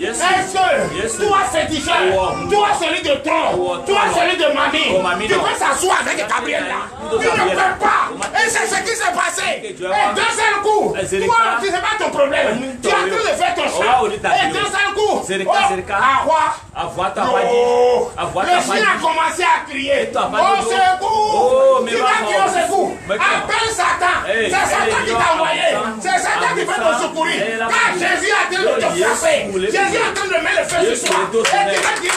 [SPEAKER 2] Est-ce que toi féticheur, toi celui de tronc, toi celui de mamie, tu peux s'asseoir avec Gabriel là? Tu ne peux pas. Et c'est ce qui s'est passé. Et d'un seul coup, toi, tu ne sais pas ton problème. Tu es en train de faire ton chant. Et d'un seul coup, le chien a commencé à crier. Au secours! Tu vas crier au secours. Appelle Satan. C'est Satan qui t'a envoyé. C'est Satan qui fait te secourir. Car Jésus est en train de te frapper. Jésus est en train de mettre le feu sur toi. Et tu vas dire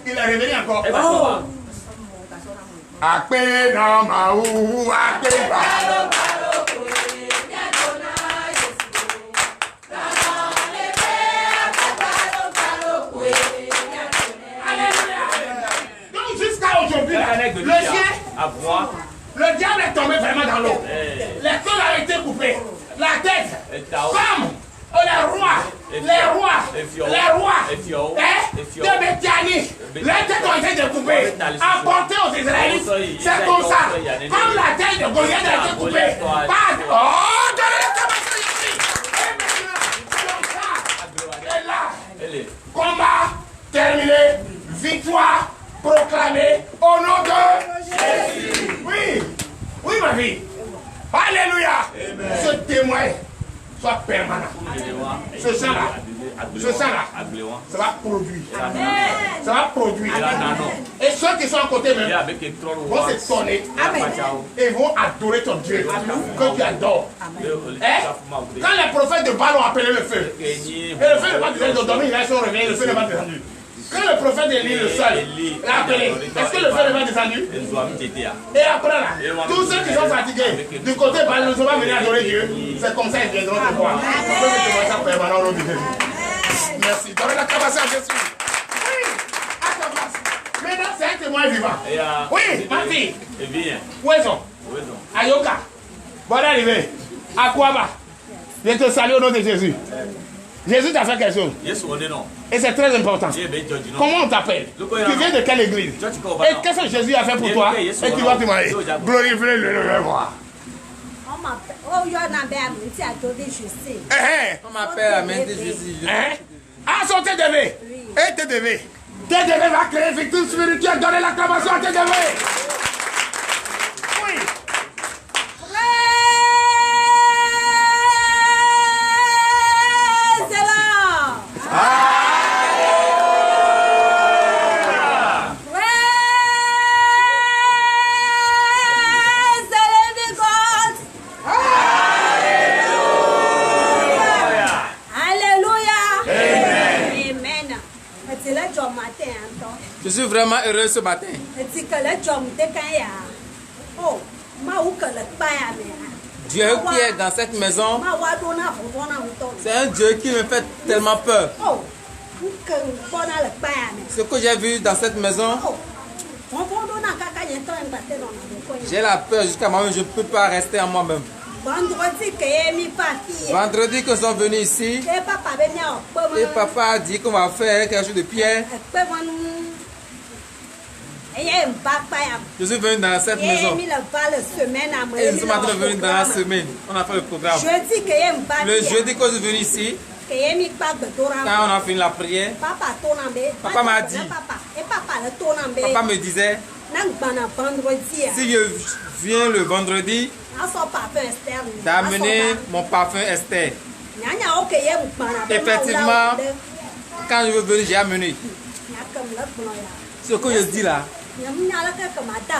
[SPEAKER 2] il est revenu encore. Akpe na maou, akpe balo. Le chien, le diable est tombé vraiment dans l'eau. Les queues ont été coupées. La tête, comme les rois de Béthanie, les têtes ont été découpées, apportées aux Israélites. C'est comme ça. Comme la tête de Goliath a été coupée. Et là, combat terminé, victoire proclamée au nom de Jésus. Oui, ma vie. Alléluia. Ce témoin soit permanent. Ce sang-là, ça va produire. Ça va produire. Et ceux qui sont à côté même vont se tourner et vont adorer ton Dieu que tu adores. Quand les prophètes de Baal ont appelé le feu, et le feu n'est pas descendu, ils ont dormi, ils sont réveillés, le feu n'est pas descendu. Quand le prophète Élie le seul l'a appelé, est-ce que le feu n'est pas descendu? Et après là, tous ceux qui sont fatigués du côté Baal ne sont pas venus adorer Dieu. C'est comme ça qu'ils viendront te voir. Merci. Donnez la capacité à Jésus. Oui, à ta place. Maintenant, c'est un témoin vivant. Oui, ma fille. Où est-ce? À Yoka. Bon arrivé. À Kouaba. Je te salue au nom de Jésus. Jésus t'a fait quelque chose. Et c'est très important. Comment on t'appelle? Tu viens de quelle église? Et qu'est-ce que Jésus a fait pour toi? Et tu vas témoigner. Glorifiez le roi.
[SPEAKER 3] Oh, il y en a bien, c'est à toi, je sais.
[SPEAKER 1] On m'appelle la main de Jésus.
[SPEAKER 2] Ah, son TDV. Et TDV. TDV va créer victime spirituelle. Donnez l'acclamation à TDV. Oui.
[SPEAKER 1] Je suis vraiment heureux ce matin. Dieu qui est dans cette maison, c'est un Dieu qui me fait tellement peur. Ce que j'ai vu dans cette maison, j'ai la peur jusqu'à moi-même, je ne peux pas rester en moi-même. Vendredi que nous sommes venus ici, et papa a dit qu'on va faire quelque chose de pierre. Je suis venu dans cette maison. Et nous sommes en train de venir dans la semaine. On a fait le programme. Le jeudi que je suis venu ici, quand on a fini la prière, papa m'a dit, papa me disait, si je viens le vendredi, d'amener mon parfum Esther. Effectivement, quand je veux venir, j'ai amené. Ce que je dis là,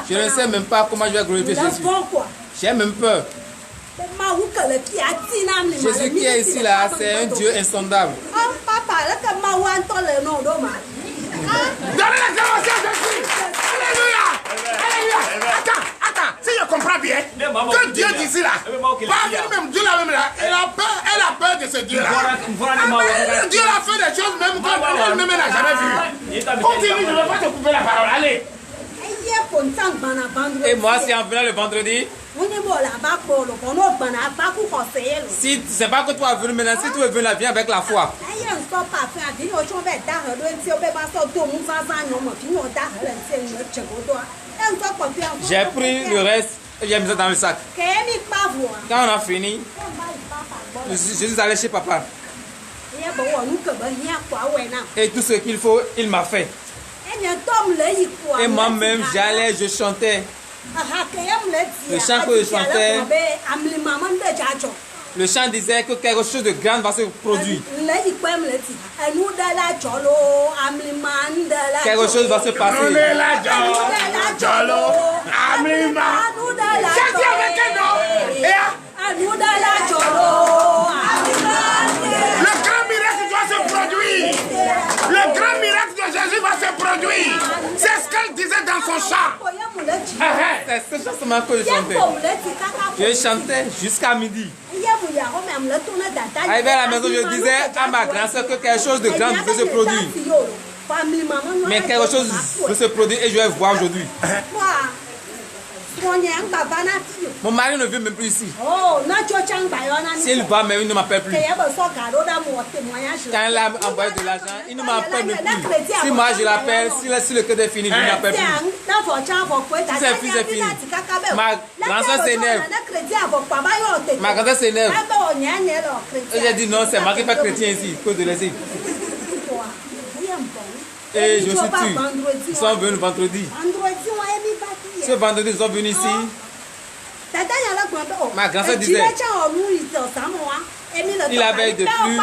[SPEAKER 1] je ne sais même pas comment je vais glorifier Jésus. J'ai même peur. Jésus qui est ici là, c'est un Dieu insondable.
[SPEAKER 2] Donnez l'acclamation à Jésus. Alléluia. Alléluia. Attends, si je comprends bien, que Dieu d'ici là, pas même Dieu là, elle a peur de ce Dieu là. Dieu a fait des choses même qu'elle-même n'a jamais vues. Continue, je ne vais pas te couper la parole. Allez.
[SPEAKER 1] Et moi, si en venant le vendredi, si c'est pas que toi veux venir maintenant, si tu veux venir, viens avec la foi. J'ai pris le reste et j'ai mis ça dans le sac. Quand on a fini, je suis allé chez papa. Et tout ce qu'il faut, il m'a fait. Et moi-même, j'allais, je chantais. Le chant que je chantais, le chant disait que quelque chose de grand va se produire. Quelque chose va se passer.
[SPEAKER 2] Le grand miracle doit se produire. Le grand miracle de Jésus va se produire. C'est ce qu'elle disait dans son chant.
[SPEAKER 1] C'est ce chanson que je chantais. Je chantais jusqu'à midi. Arrivé à la maison, je disais à ma grand-sœur que quelque chose de grand veut se produire. Mais quelque chose veut se produire et je vais voir aujourd'hui. Mon mari ne vient même plus ici. S'il va, mais il ne m'appelle plus. Quand il a envoyé de l'argent, il ne m'appelle même plus. Si moi je l'appelle, si le cœur est fini, il ne m'appelle plus. Si c'est fini, c'est fini. Ma grand-soeur s'énerve. Ma grand-soeur s'énerve. Et j'ai dit non, c'est moi qui fais chrétien ici. Il faut te laisser. Et je suis tué. Ils sont venus vendredi. Ce vendredi, ils sont venus ici. Ma grand-soeur disait, il avait de plus.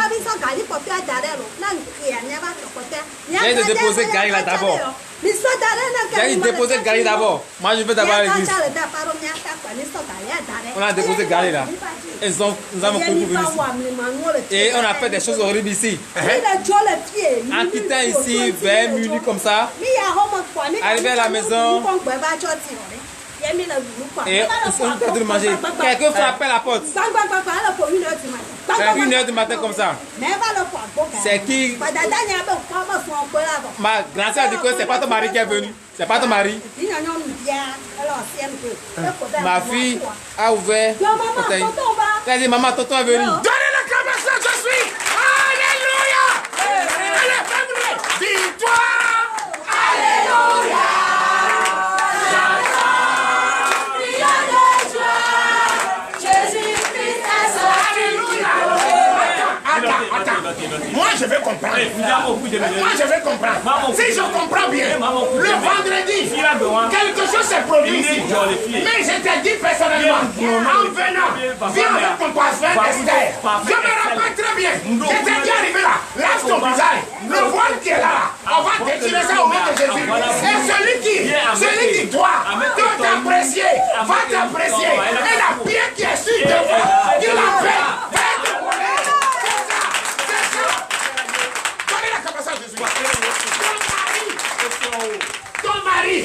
[SPEAKER 1] J'ai de déposer Gary là d'abord. J'ai déposé Gary d'abord. Moi, je veux d'abord l'église. On a déposé Gary là. Et nous avons couru pour venir ici. Et on a fait des choses horribles ici. En quittant ici, vers minuit comme ça, arrivé à la maison, et on est en train de manger. Quelqu'un frappait à la porte. 1h du matin comme ça. C'est qui? Ma grand-sœur a dit que c'est pas ton mari qui est venu. C'est pas ton mari. Ma fille a ouvert. Elle a dit maman, tonton est venu.
[SPEAKER 2] Donnez l'acclamation, je suis. Alléluia. Allez, victoire. Alléluia.
[SPEAKER 3] Jésus-Christ.
[SPEAKER 2] comprendre. Moi, je vais comprendre. Si je comprends bien, le vendredi, quelque chose s'est produit ici. Mais je t'ai dit personnellement, en venant, viens avec ton parfum Esther. Je me rappelle très bien. Je t'ai dit arrivé là, lâche ton visage. Le voile qui est là, on va détirer ça au nom de Jésus. Et celui qui doit t'apprécier, va t'apprécier. Et la pierre qui est sur devant, il la fait. Ton mari,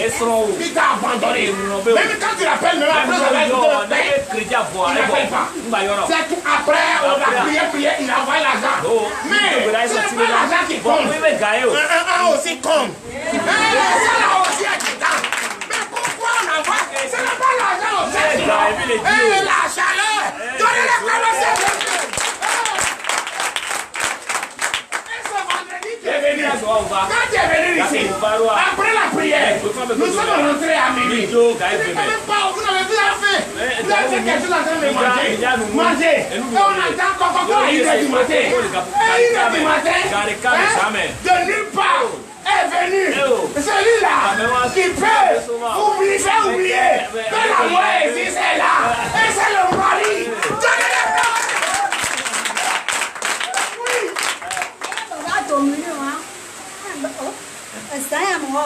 [SPEAKER 2] il t'a abandonné. Même quand tu l'appelles, même après, il n'appelle pas. C'est tout après, on a prié, il envoie l'argent. Mais ce n'est pas l'argent qui compte. Un aussi compte. Ça là aussi est dedans. Mais pourquoi on envoie? Ce n'est pas l'argent aussi. Et la chaleur. Donnez la chaleur. Quand tu es venu ici, après la prière, nous sommes rentrés à midi. Vous n'avez pas fait. Vous avez fait quelque chose en train de manger. Manger. Et on entend Coco à 1h du matin. Et 1h du matin, de nulle part, est venu celui-là qui peut faire oublier que la loi existe est là. Et c'est le mari. Donnez-le.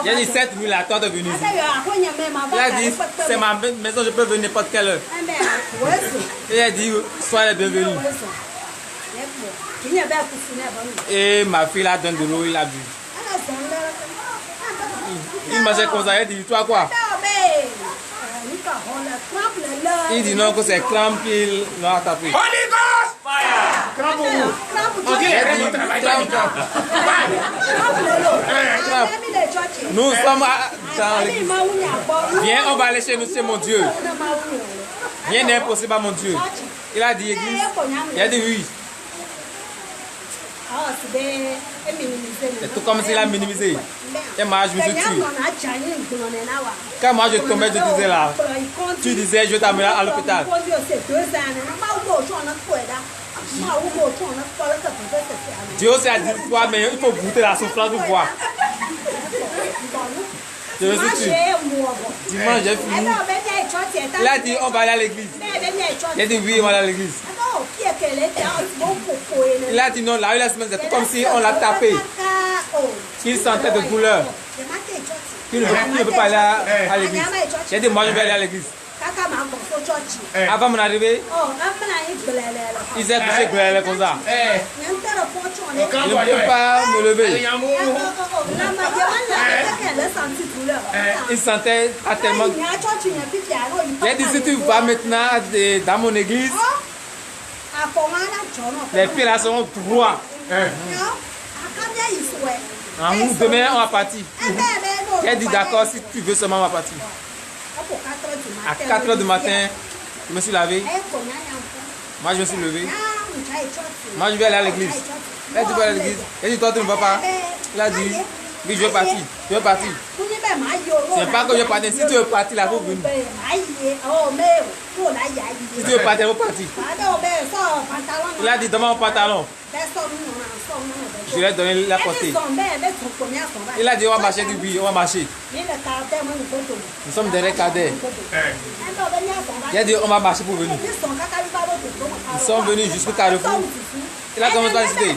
[SPEAKER 1] Il a dit 7 000 à toi de venir ici. Il a dit, c'est ma maison, je peux venir n'importe quelle heure. Il a dit, sois les bienvenus. Et ma fille là donne de l'eau, il a bu. Il mangeait comme ça, il dit, toi quoi? Il dit non, que c'est crampe qu'il a tapé. Nous sommes dans l'église. Viens, on va aller chez nous, c'est mon Dieu. Rien n'est impossible à mon Dieu. Il a dit église. Il a dit oui. C'est tout comme s'il a minimisé. Et moi, je me suis tué. Quand moi je tombais, je disais là, tu disais, je t'amène à l'hôpital. Dieu aussi a dit, toi, mais il faut goûter la souffrance pour voir. Je me suis tué. Dimanche, j'ai fini. Il a dit, on va aller à l'église. Il a dit, oui, on va aller à l'église. Il a dit, non, la semaine, c'est tout comme si on l'a tapé. Il sentait de douleur. Il ne peut pas aller à l'église. J'ai dit, moi, je vais aller à l'église. Avant mon arrivée, il s'est couché comme ça. Il ne peut pas me lever. Il sentait tellement. Il a dit, si tu vas maintenant dans mon église, les pieds là seront droits. Demain, on va partir. Il a dit, d'accord, si tu veux seulement, on va partir. À 4 h du matin, je me suis lavé. Moi, je me suis levé. Moi, je vais aller à l'église. Il a dit, à l'église. Il a dit, toi, tu ne vas pas. Il a dit, oui, je veux partir. Je veux partir. Ce n'est pas que je veux partir. Si tu veux partir, là, il faut venir. Si tu veux partir, il faut partir. Il a dit, donne-moi mon pantalon. Je lui ai donné la portée. Il a dit, on va marcher du oui, on va marcher. Nous sommes derrière Cadet. Il a dit, on va marcher pour venir. Nous sommes venus jusqu'au carrefour. Il a commencé à décider.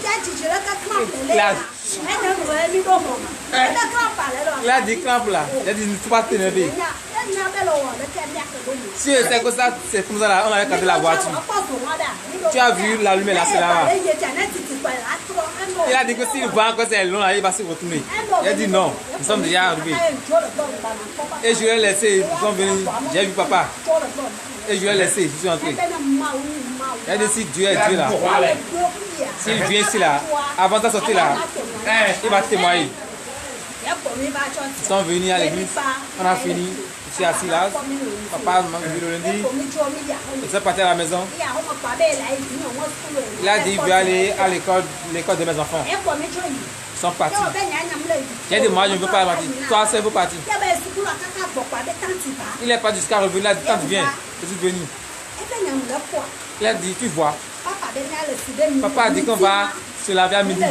[SPEAKER 1] Il a dit, crampe là. Il a dit, il ne faut pas t'énerver. Si c'est comme ça, c'est comme ça là, on avait gardé la voiture. Tu as vu la lumière là, c'est là. Il a dit que s'il voit encore c'est long là, il va se retourner. Il a dit non, nous sommes déjà arrivés. Et je l'ai laissé, ils sont venus, j'ai vu papa. Et je l'ai laissé, je suis entré. Il a dit si Dieu est Dieu là, s'il vient ici là, avant de sortir là, il va témoigner. Ils sont venus à l'église, on a fini, je suis assis là, papa m'a vu le lundi, il s'est parti à la maison. Il a dit qu'il veut aller à l'école de mes enfants. Ils sont partis. J'ai dit moi je ne veux pas partir, toi c'est vous partir. Il n'est pas jusqu'à revenir, il a dit quand tu viens, je suis venu. Il a dit tu vois. Papa a dit qu'on va se laver à midi.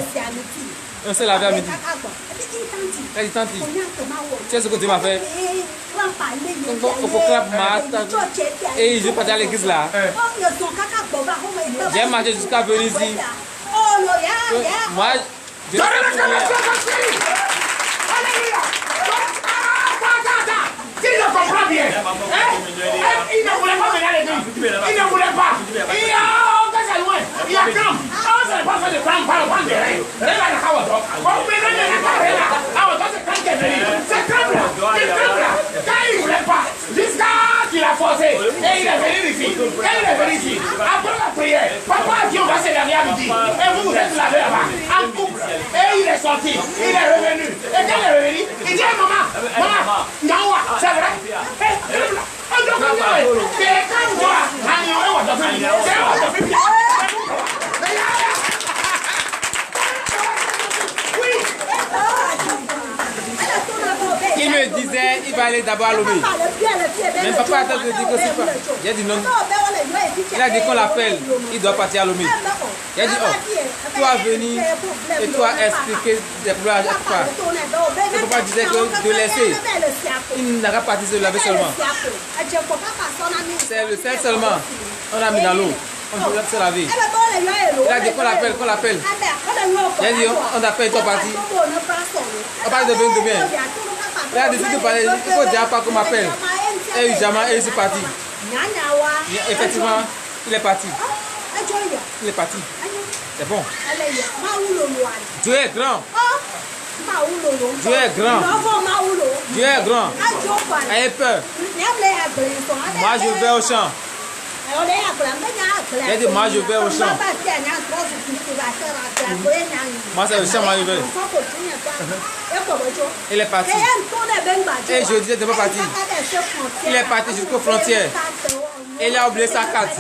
[SPEAKER 1] On s'est lavé à midi. Elle dit tanti. Tu sais ce que tu m'as fait? Il faut que et je partais à l'église là. J'ai marché jusqu'à venir ici. Moi, je
[SPEAKER 2] il ne comprend bien. Il ne voulait pas venir à l'église. Il ne voulait pas. Il y a quand on ne pas fait de prendre par le vent de rien. C'est comme là. Quand il ne voulait pas, jusqu'à qu'il a forcé. Et il est venu ici. Quand il est venu ici, après la prière, papa a dit on va se laver à midi. Et vous êtes lavé là-bas, en couple. Et il est sorti. Il est revenu. Et quand il est revenu, il dit maman, non, c'est vrai.
[SPEAKER 1] Il me disait, il va aller d'abord à Lomé. Mais papa attend de dire que c'est pas. J'ai dit non. Il a dit qu'on l'appelle, il doit partir à Lomé. Il a dit, oh, toi venir et toi expliquer des problèmes à chaque fois. Le papa disait que de laisser, il n'a qu'à partir se laver seulement. C'est le sel seulement. On a mis dans l'eau. On doit se laver. Il a dit qu'on l'appelle. Il a dit, on appelle, il doit partir. On parle de bien. Il a décidé de parler, il faut dire pas qu'on m'appelle. Et jamais, il est parti. Effectivement, il est parti. Il est parti. C'est bon. Dieu est grand. Dieu est grand. Dieu est grand. Ayez peur. Moi, je vais au champ. Il a dit, moi, je vais au champ. Moi, c'est le champ, moi, je vais. Il est parti. Et je disais de ne pas partir. Il est parti jusqu'aux frontières. Il a oublié sa carte.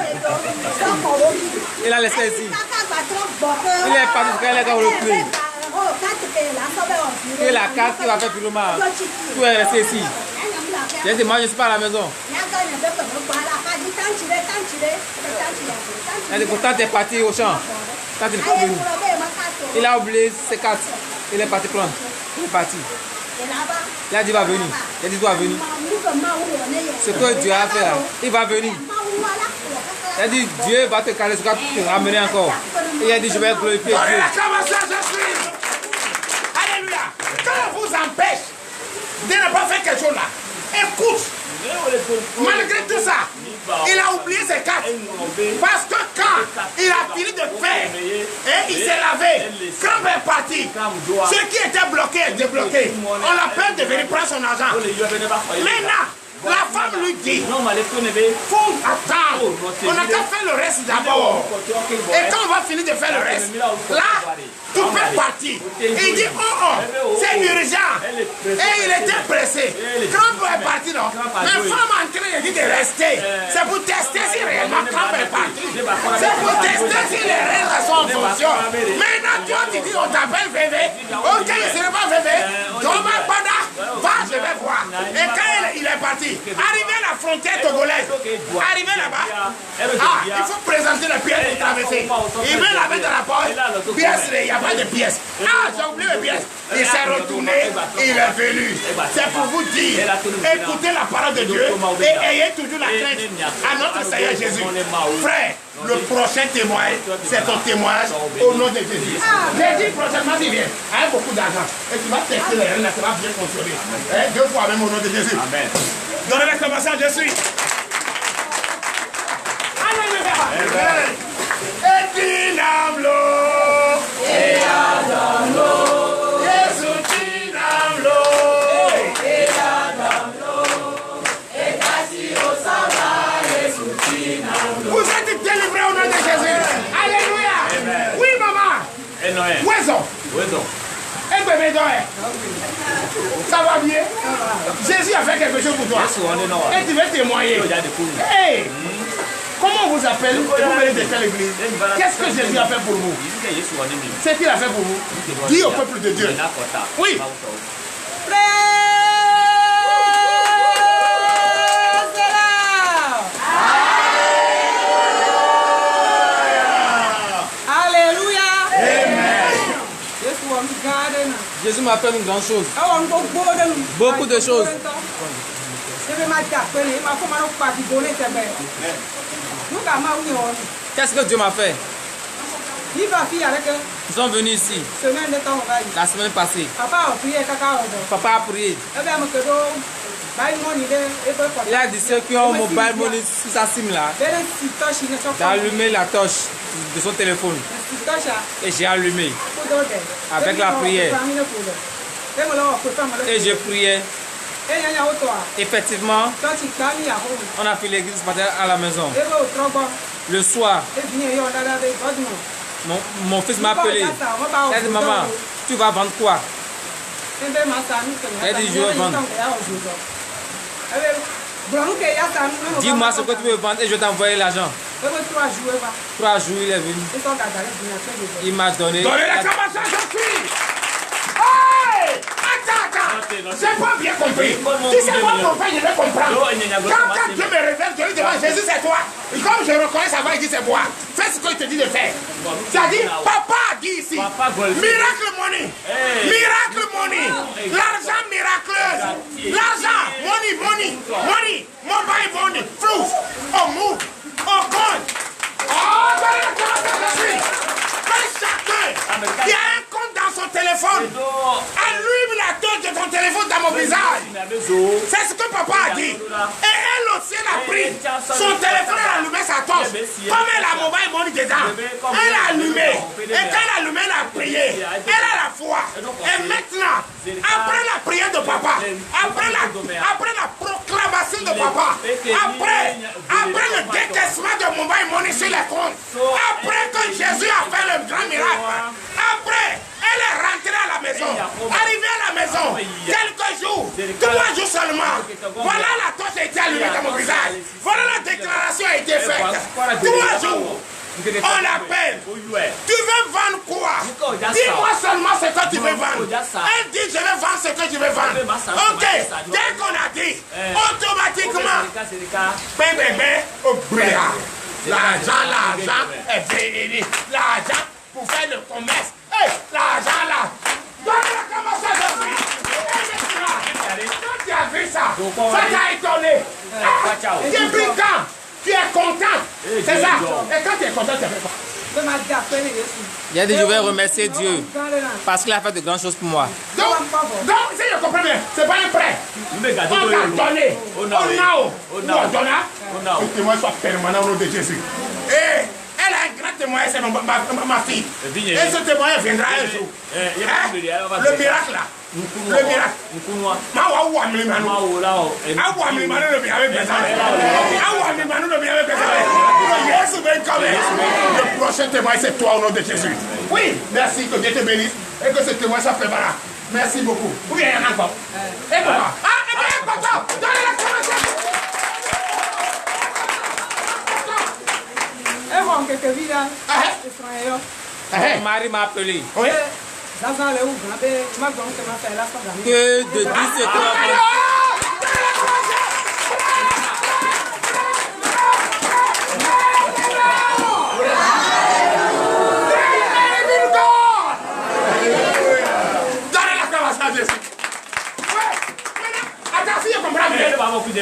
[SPEAKER 1] Il a laissé ici. Il est parti jusqu'à la gare au prix. Et la carte qui va faire plus mal. Tout est resté ici. J'ai dit, moi, je ne suis pas à la maison. Elle dit, pourtant, tu es parti au champ. Quand il n'est pas venu. Il a oublié ses cartes. Il est parti prendre. Il est parti. Il a dit, il va venir. Il a dit, il doit venir. Ce que Dieu a fait là, il va venir. Il a dit, Dieu va te caler, va te ramener encore. Et il a dit, je vais glorifier Dieu.
[SPEAKER 2] Alléluia. Quand on vous empêche de ne pas faire quelque chose là, écoute. Malgré tout ça, il a oublié ses cartes. Parce que quand il a fini de faire et il s'est lavé, quand il est parti, ce qui était bloqué est débloqué. On l'appelle de venir prendre son argent. Maintenant, la femme lui dit, faut attendre, on n'a qu'à faire le reste d'abord. Et quand on va finir de faire le reste, là, tu peux partir. Il dit, oh, c'est urgent. Et il était pressé. Quand on est parti, non, la femme en train de dire de rester. C'est pour tester si réellement quand on est parti. C'est pour tester si les règles sont en fonction. Maintenant, toi, tu dis, on t'appelle Vévé. Ok, ce n'est pas Vévé. Thomas Bada, va, je vais voir. Et quand il est parti, arrivé à la frontière togolaise, arrivé là-bas, il faut présenter la pièce pour traverser. Il met la main dans la poche, pièce, il n'y a pas de pièce. J'ai oublié les pièces. Il s'est retourné, il est venu. C'est pour vous dire, écoutez la parole de Dieu et ayez toujours la crainte à notre Seigneur Jésus. Frère, le prochain témoignage, c'est ton témoignage au nom de Jésus. Jésus prochainement, il vient avec beaucoup d'argent. Et tu vas tester les règles, ça va bien fonctionner. Deux fois même au nom de Jésus. Amen. Donnez l'exclamation, je suis. Alléluia. Et dinamlo. Et adamlo. Jésus dinamlo. Et adamlo. Et kasi osama. Jésus dinamlo. Vous êtes délivrés au nom de Jésus. Alléluia. Amen. Oui, maman. Où est-ce? Et bébé d'oeil. Ça va bien? Jésus a fait quelque chose pour toi. Et tu veux témoigner. Hey, comment on vous appelle? Vous venez de quelle église? Qu'est-ce que Jésus a fait pour vous? C'est qu'il a fait pour vous. Dis au peuple de Dieu. Oui.
[SPEAKER 3] Alléluia.
[SPEAKER 2] Amen.
[SPEAKER 1] Jésus m'a fait une grande chose. Beaucoup de choses. Qu'est-ce que Dieu m'a fait? Ils sont venus ici la semaine passée. Papa a prié. Il a dit ceux qui ont mobile money sur sa SIM là, d'allumer la torche de son téléphone. Et j'ai allumé avec la prière. Et je priais. Effectivement, on a fait l'église à la maison. Le soir, mon fils m'a appelé. Il a dit, maman, tu vas vendre quoi? Elle dit, je vais vendre. Dis-moi ce que tu veux vendre et je vais t'envoyer l'argent. 3 jours, il est venu. Il m'a donné.
[SPEAKER 2] Donnez l'acclamation, je suis. Attends. J'ai pas bien compris. Tu sais quoi, mon père, je vais comprendre. Quand Dieu me révèle, je lui demande, Jésus, c'est toi. Et comme je reconnais sa voix, il dit, c'est moi. Fais ce qu'il te dit de faire. C'est-à-dire, papa a dit ici, miracle money. Miracle money. L'argent miraculeuse. L'argent, money. Mobile money. Flux. On move. On compte. Oh, donnez la classe. Chacun qui a un compte dans son téléphone, allume la torche de ton téléphone dans mon visage. C'est ce que papa a dit. Et elle aussi, elle a pris son téléphone, elle a allumé sa torche. Comme elle a mobile money dedans, elle a allumé. Et quand elle a allumé, elle a prié. Elle a la foi. Et maintenant, après la prière de papa, après la proclamation de papa, après le décaissement de mobile money sur les comptes, après que Jésus a fait le grand miracle, après, elle est rentrée à la maison, arrivée à la maison, quelques jours, 3 jours seulement, voilà la torche a été allumée dans mon visage, voilà la déclaration a été faite, 3 jours. On l'appelle. Tu veux vendre quoi? Dis-moi seulement ce que tu veux vendre. Elle dit je vais vendre ce que je veux vendre. Ok. Dès qu'on a dit, automatiquement, l'argent est venu. L'argent pour faire le commerce. L'argent là. Donne la commence à dormir. Quand tu as vu ça, ça t'a étonné. Depuis quand? Tu es content, c'est ça. Et quand tu es content, tu fais quoi?
[SPEAKER 1] Il a dit je vais remercier Dieu parce qu'il a fait de grandes choses pour moi.
[SPEAKER 2] Donc si je comprends bien, c'est pas un prêt. On t'a donné. On a donné. Le témoin soit permanent au nom de Jésus. Et elle a un grand témoin, c'est ma fille. Et ce témoin viendra un jour. Le miracle là. Le miracle. Le prochain témoin, c'est toi au nom de Jésus. Oui, merci, que Dieu te bénisse et que ce témoin soit préparé. Merci beaucoup. Ou bien il y en a encore. Et pourquoi? Et bien, content. Donnez la commencée.
[SPEAKER 1] Mon mari m'a appelé.
[SPEAKER 2] Oui.
[SPEAKER 1] Que de 17 ans.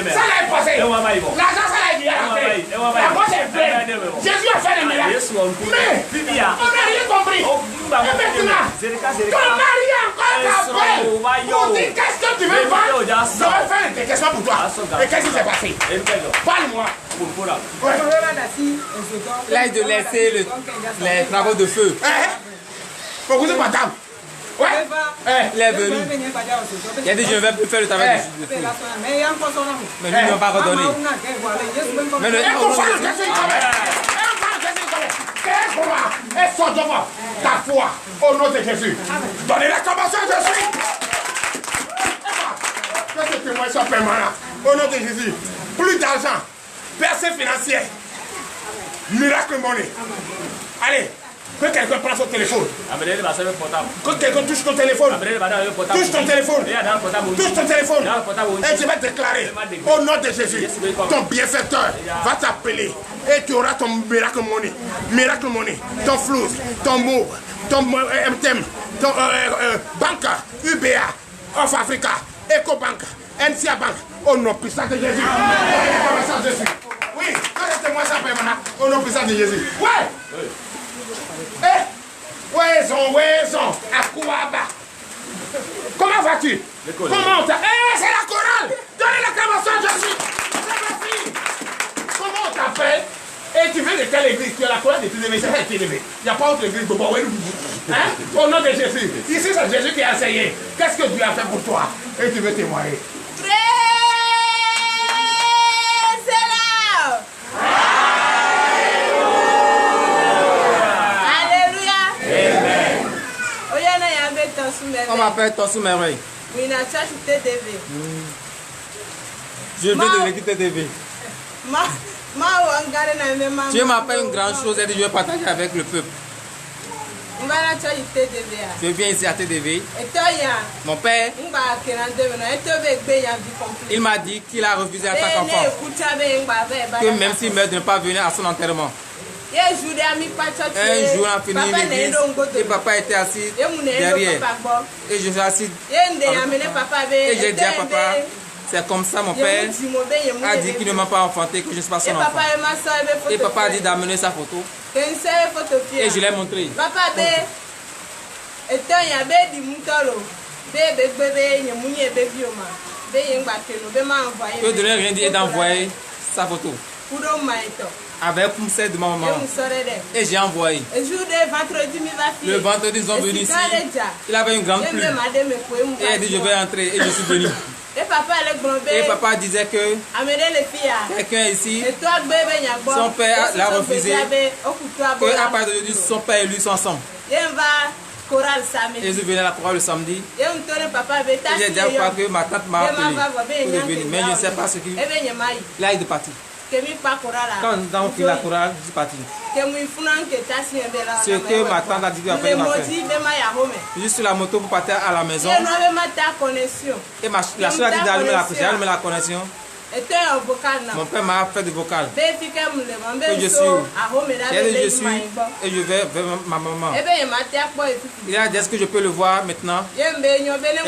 [SPEAKER 2] Ça l'a passé. L'argent, ça l'a dit. La boîte est pleine. Jésus a fait le miracle. Mais on n'a rien compris. Et maintenant, ton mari a encore t'appelle pour dire qu'est-ce que tu veux vendre. Je vais faire des questions pour toi. Et qu'est-ce qui s'est passé? Parle-moi.
[SPEAKER 1] Là, il de laisser les travaux de feu.
[SPEAKER 2] Beaucoup de madame. Ouais.
[SPEAKER 1] Il est venu. Il a dit je ne vais plus faire le travail de feu. Mais lui, il ne m'a pas redonné. Mais le
[SPEAKER 2] et sort devant ta foi au nom de Jésus. Donnez la commencée à Jésus. Que ce témoin soit permanent au nom de Jésus. Plus d'argent, percée financière, miracle money. Allez. Que quelqu'un prenne son téléphone. Que quelqu'un touche ton téléphone. Touche ton téléphone. Touche ton téléphone. Et je vais déclarer au nom de Jésus, ton bienfaiteur va t'appeler et tu auras ton miracle money. Miracle money. Ton flou, ton mot, ton MTM, Banque, UBA, Off Africa, EcoBank, NCA Bank, au nom puissant de Jésus. Oui, arrêtez-moi ça maintenant, au nom puissant de Jésus. Ouais! Ouézon, Akouaba. Comment vas-tu? Comment t'as... c'est la chorale! Donnez l'acclamation à Jésus! C'est ma fille! Comment on t'appelle? Et tu veux de quelle église? Tu as la chorale de Télévé, c'est ça Télévé. Il n'y a pas autre église de Bobo. Hein? Au nom de Jésus. Ici, c'est Jésus qui a enseigné. Qu'est-ce que Dieu a fait pour toi? Et tu veux témoigner.
[SPEAKER 1] On m'appelle Tossou Merveille. Je viens de l'équipe TTV. Dieu m'appelle une grande chose et je vais partager avec le peuple. Je viens ici à TTV. Mon père, il m'a dit qu'il a refusé à sa enfant. Que même s'il meurt de ne pas venir à son enterrement. Un jour, on a fini l'église et papa était assis derrière. Et je suis assis. Et j'ai dit à papa, c'est comme ça mon père a dit qu'il ne m'a pas enfanté, que je ne suis pas son enfant. Et papa a dit d'amener sa photo. Et je l'ai montré. Que de ne rien dire et d'envoyer sa photo. Avec celle de ma maman. Et j'ai envoyé. Le vendredi, ils sont venus ici. Il avait une grande pluie. Et il a dit, je vais entrer. Et je suis venu. Et papa disait que quelqu'un ici, son père l'a refusé. Que à partir d'aujourd'hui, son père et lui sont ensemble. Et je venais à la chorale le samedi. Et j'ai dit à papa que ma tante m'a appelé pour venir. Mais je ne sais pas ce qu'il a de partir. Quand nous avons fini la chorale, je suis parti. Ce que ma tante a dit qu'elle va faire. Je suis sur la moto pour partir à la maison. Et la soeur a dit d'allumer la connexion. J'ai allumé la connexion. Mon père m'a fait du vocal. Que je suis où? J'ai dit je suis et je vais vers ma maman. Il a dit est-ce que je peux le voir maintenant? Il a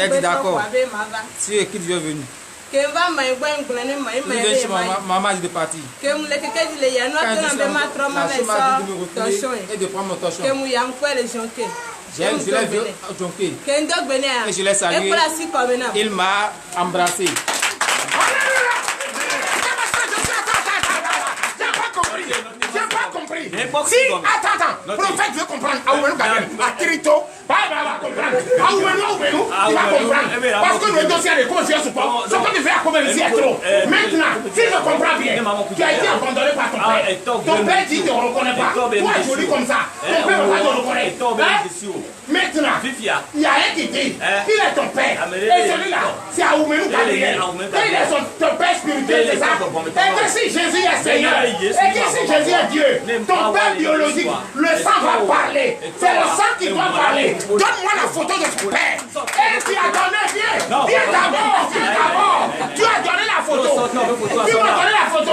[SPEAKER 1] dit d'accord. Si qui Dieu est venu. Maman a dit de partir. Quand je et de prendre mon torchon. Je l'ai vu jonquer. Et je l'ai salué. Il m'a embrassé.
[SPEAKER 2] J'ai pas compris. Si, attends, prophète veut comprendre. À Trito, il va comprendre. Parce que le dossier de conscience ou pas, ce que tu fais à combien ici est trop. Maintenant, si je comprends bien, tu as été abandonné par ton père. Ton père dit qu'il ne te reconnaît pas. Toi, joli comme ça. Ton père va te reconnaître. Maintenant, il y a un qui dit qu'il est ton père. Et celui-là, c'est Aoumenou Gabriel. Il est ton père spirituel, c'est ça. Et que si Jésus est Seigneur, et que si Jésus est Dieu, ton père biologique, le sang va parler. C'est le sang qui doit parler. Donne-moi la photo de ton père. Et tu as donné, viens d'abord. Tu as donné la photo. Tu m'as donné la photo.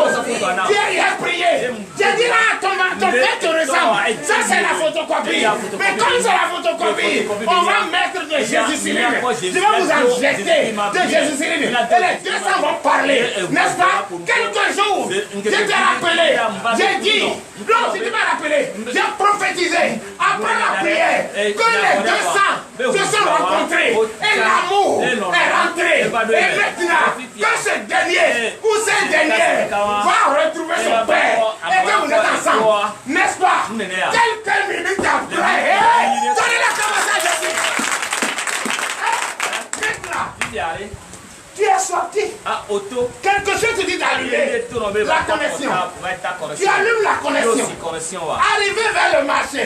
[SPEAKER 2] Tu as prié. J'ai dit là, ton père te ressemble. Ça, c'est la photocopie. Mais comme c'est la photocopie, on va mettre de Jésus Cyril. Je vais vous injecter de Jésus Cyril. Et les 200 vont parler. N'est-ce pas? Quelques jours, je t'ai rappelé. J'ai dit, non, si tu m'as rappelé, j'ai prophétisé après la prière que les 200 se sont rencontrés et l'amour est rentré. Et maintenant, que ce dernier ou ces derniers va retrouver son père et que vous êtes ensemble, n'est-ce pas? Quelques minutes après, donnez la commence à Jésus. Maintenant, tu es sorti. Quelque chose te dit d'allumer la connexion. Tu allumes la connexion. Arrivé vers le marché,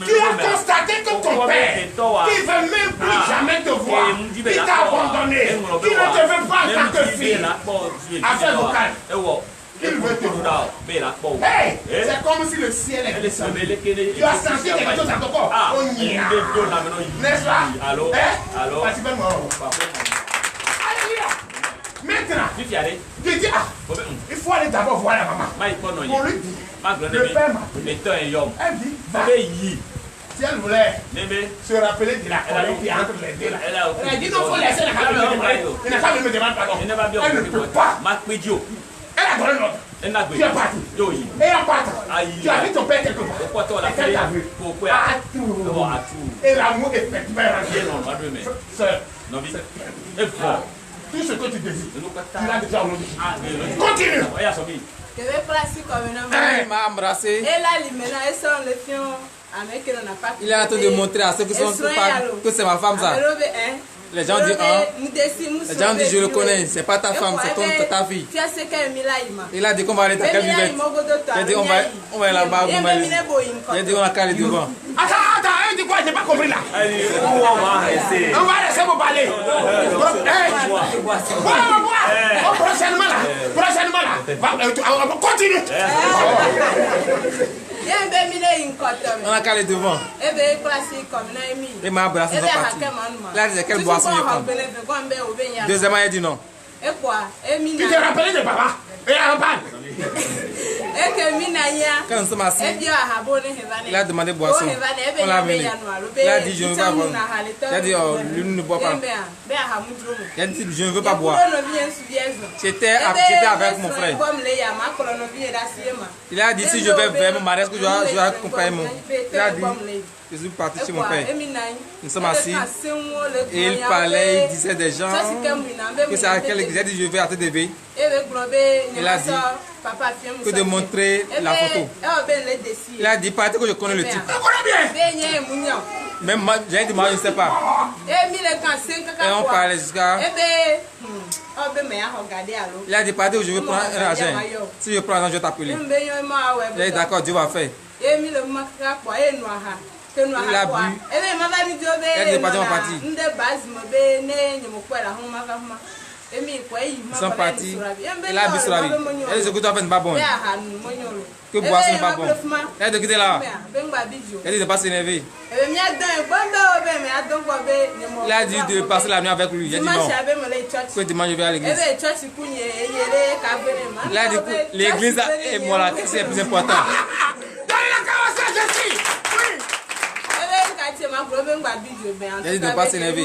[SPEAKER 2] tu as constaté que ton père, qui ne veut même plus jamais te voir, qui t'a abandonné, qui ne te veut pas en tant que fille, affaire vocale. Il veut te voir. Hey, c'est comme si le ciel est descendu. Tu as senti quelque chose dans ton corps. Oh, n'est-ce pas? Allô? Maintenant, tu dis, il faut aller d'abord voir la maman. On lui dit, le père m'a appelé. Elle dit, va. Si elle voulait se rappeler de la colère qui est entre les deux là. Elle a dit non, il faut laisser la caméra. Il n'a pas me demander pardon. Elle ne peut pas. Elle a donné l'ordre. Tu es parti. Et en partant, tu as vu ton père quelque part. Et qu'elle t'a vu. À tout. Et l'amour est fait. Sœur, tout ce que tu désires, tu l'as déjà aujourd'hui. Continue.
[SPEAKER 4] Je vais placer comme un homme.
[SPEAKER 1] Il m'a embrassé.
[SPEAKER 4] Et là, maintenant, elles sont les filles avec qui on n'a pas.
[SPEAKER 1] Il est en train de montrer à ceux qui sont que c'est ma femme ça. Les gens disent les gens disent je le connais, c'est pas ta femme, c'est ta fille. Il a dit qu'on va aller à quelle vivette. Il a dit on va aller là-bas. Il a dit on a calé devant.
[SPEAKER 2] Attends, il dit quoi? J'ai pas compris là. On va laisser vous parler. Prochainement là. Continue.
[SPEAKER 1] On a calé devant. Il m'a embrassé. Il a dit quelle boisson il prend. Deuxièmement, il a dit non.
[SPEAKER 2] Tu t'es rappelé de papa? Et en parle.
[SPEAKER 1] Quand nous sommes assis, il a demandé boisson. On l'a amené. Il a dit je ne veux pas boire. Il a dit lui ne boit pas. Il a dit je ne veux pas boire. J'étais avec mon frère. Il a dit si je vais vers mon mari, est-ce que je dois accompagner mon. Il a dit je suis parti chez mon père. Nous sommes assis et il parlait, il disait des gens que c'est à quelle église. Il a dit je vais à TDV. Il a dit que de montrer la photo. Il a dit peut-être que je connais le type. Même moi, j'ai dit moi je ne sais pas. Et on parlait jusqu'à. Il a dit peut-être que je vais prendre un argent. Si je prends l'argent, je vais t'appeler. Il a dit d'accord, Dieu va faire. Il a bu. Elle n'est pas partie. Ils sont partis. Il a bu sur la vie. Elle dit que tu as fait une pas bonne. Que boisson n'est pas bon. Elle a dit que tu es là. Elle dit de ne pas s'énerver. Il a dit de passer la nuit avec lui. Il a dit non. Que dimanche je vais à l'église. Il a dit que l'église est moi là. C'est le plus important. Il a dit de ne pas s'énerver.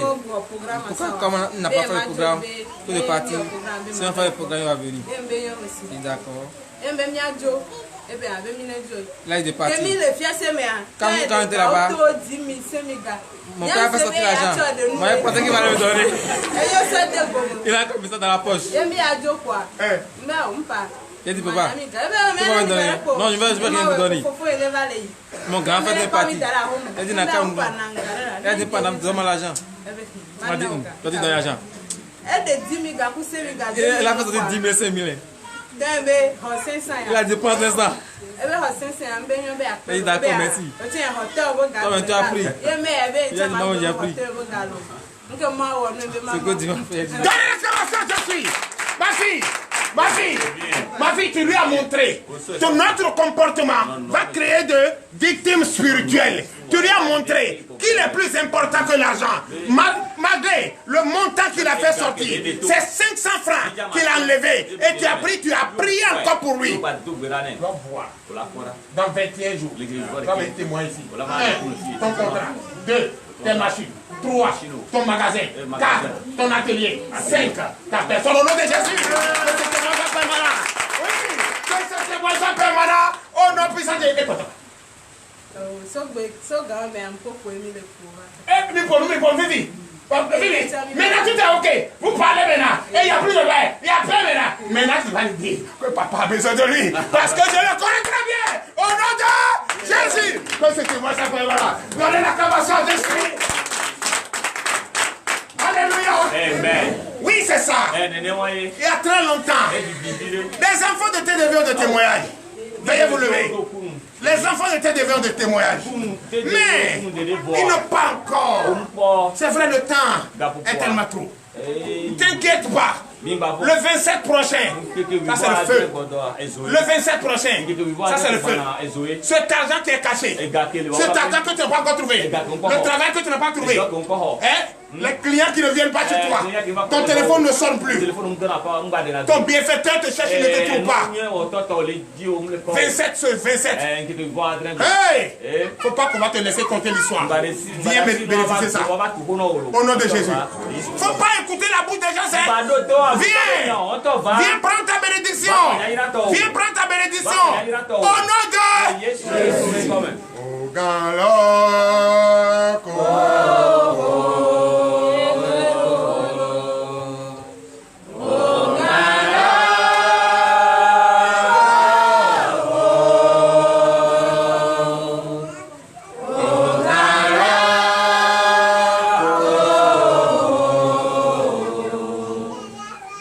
[SPEAKER 1] Pourquoi comme on n'a pas fait le programme, que de partir, si on fait le programme, il va venir. Il est d'accord. Il a dit de partir. Quand on était là-bas, mon père a fait sortir l'argent. Moi, je pensais qu'il va le donner. Il a comme ça dans la poche. Il a dit papa, tu vas me donner. Non, je ne veux rien te donner. Mon grand frère est parti. Il a dit Nakambo. Il a dit pas donne-moi l'argent. Il a dit tu donnes l'argent. Il a fait sortir 10 000, 5 000. Il a dit prends 500. Il a dit d'accord, merci. Toi, tu as pris. Il a dit non, j'ai pris. C'est que Dieu m'a fait.
[SPEAKER 2] Donnez l'exclamation, je suis. Ma fille, tu lui as montré que notre comportement va créer de victimes spirituelles. Tu lui as montré qu'il est plus important que l'argent. Malgré le montant qu'il a fait sortir, c'est 500 francs qu'il a enlevé. Et tu as prié encore pour lui. Dans 21 jours, tu vas me témoigner ici. 1, ton contrat. 2, tes machines. 3, ton magasin. 4, ton atelier. 5, ta personne. Au nom de Jésus. Oui, que ce témoignage permanent au nom puissant de Dieu. Maintenant tout est ok. Vous parlez maintenant. Et il n'y a plus de bail. Il n'y a plus maintenant. Maintenant tu vas lui dire que papa a besoin de lui. Parce que je le connais très bien. Au nom de Jésus. Que ce témoignage permanent. Donnez l'acclamation à Jésus. Alléluia. Amen. Oui, c'est ça. Il y a très longtemps, les enfants de TDV ont de témoignages. Veuillez vous lever. Les enfants de TDV ont de témoignages. Mais ils n'ont pas encore. C'est vrai, le temps est tellement trop. Ne t'inquiète pas. Le 27 prochain, ça c'est le feu. Le 27 prochain, ça c'est le feu. Cet argent qui est caché, cet argent que tu n'as pas encore trouvé, le travail que tu n'as pas trouvé, les clients qui ne viennent pas chez toi, ton téléphone ne sonne plus, ton bienfaiteur te cherche, il ne te trouve pas. 27 sur 27. Hey! Faut pas qu'on va te laisser compter l'histoire. Viens bénéficier ça. Au nom de Jésus. Faut pas écouter la bouche des gens. Viens! Viens prendre ta bénédiction. Viens prendre ta bénédiction. Au nom de Jésus.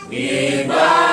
[SPEAKER 5] Viva!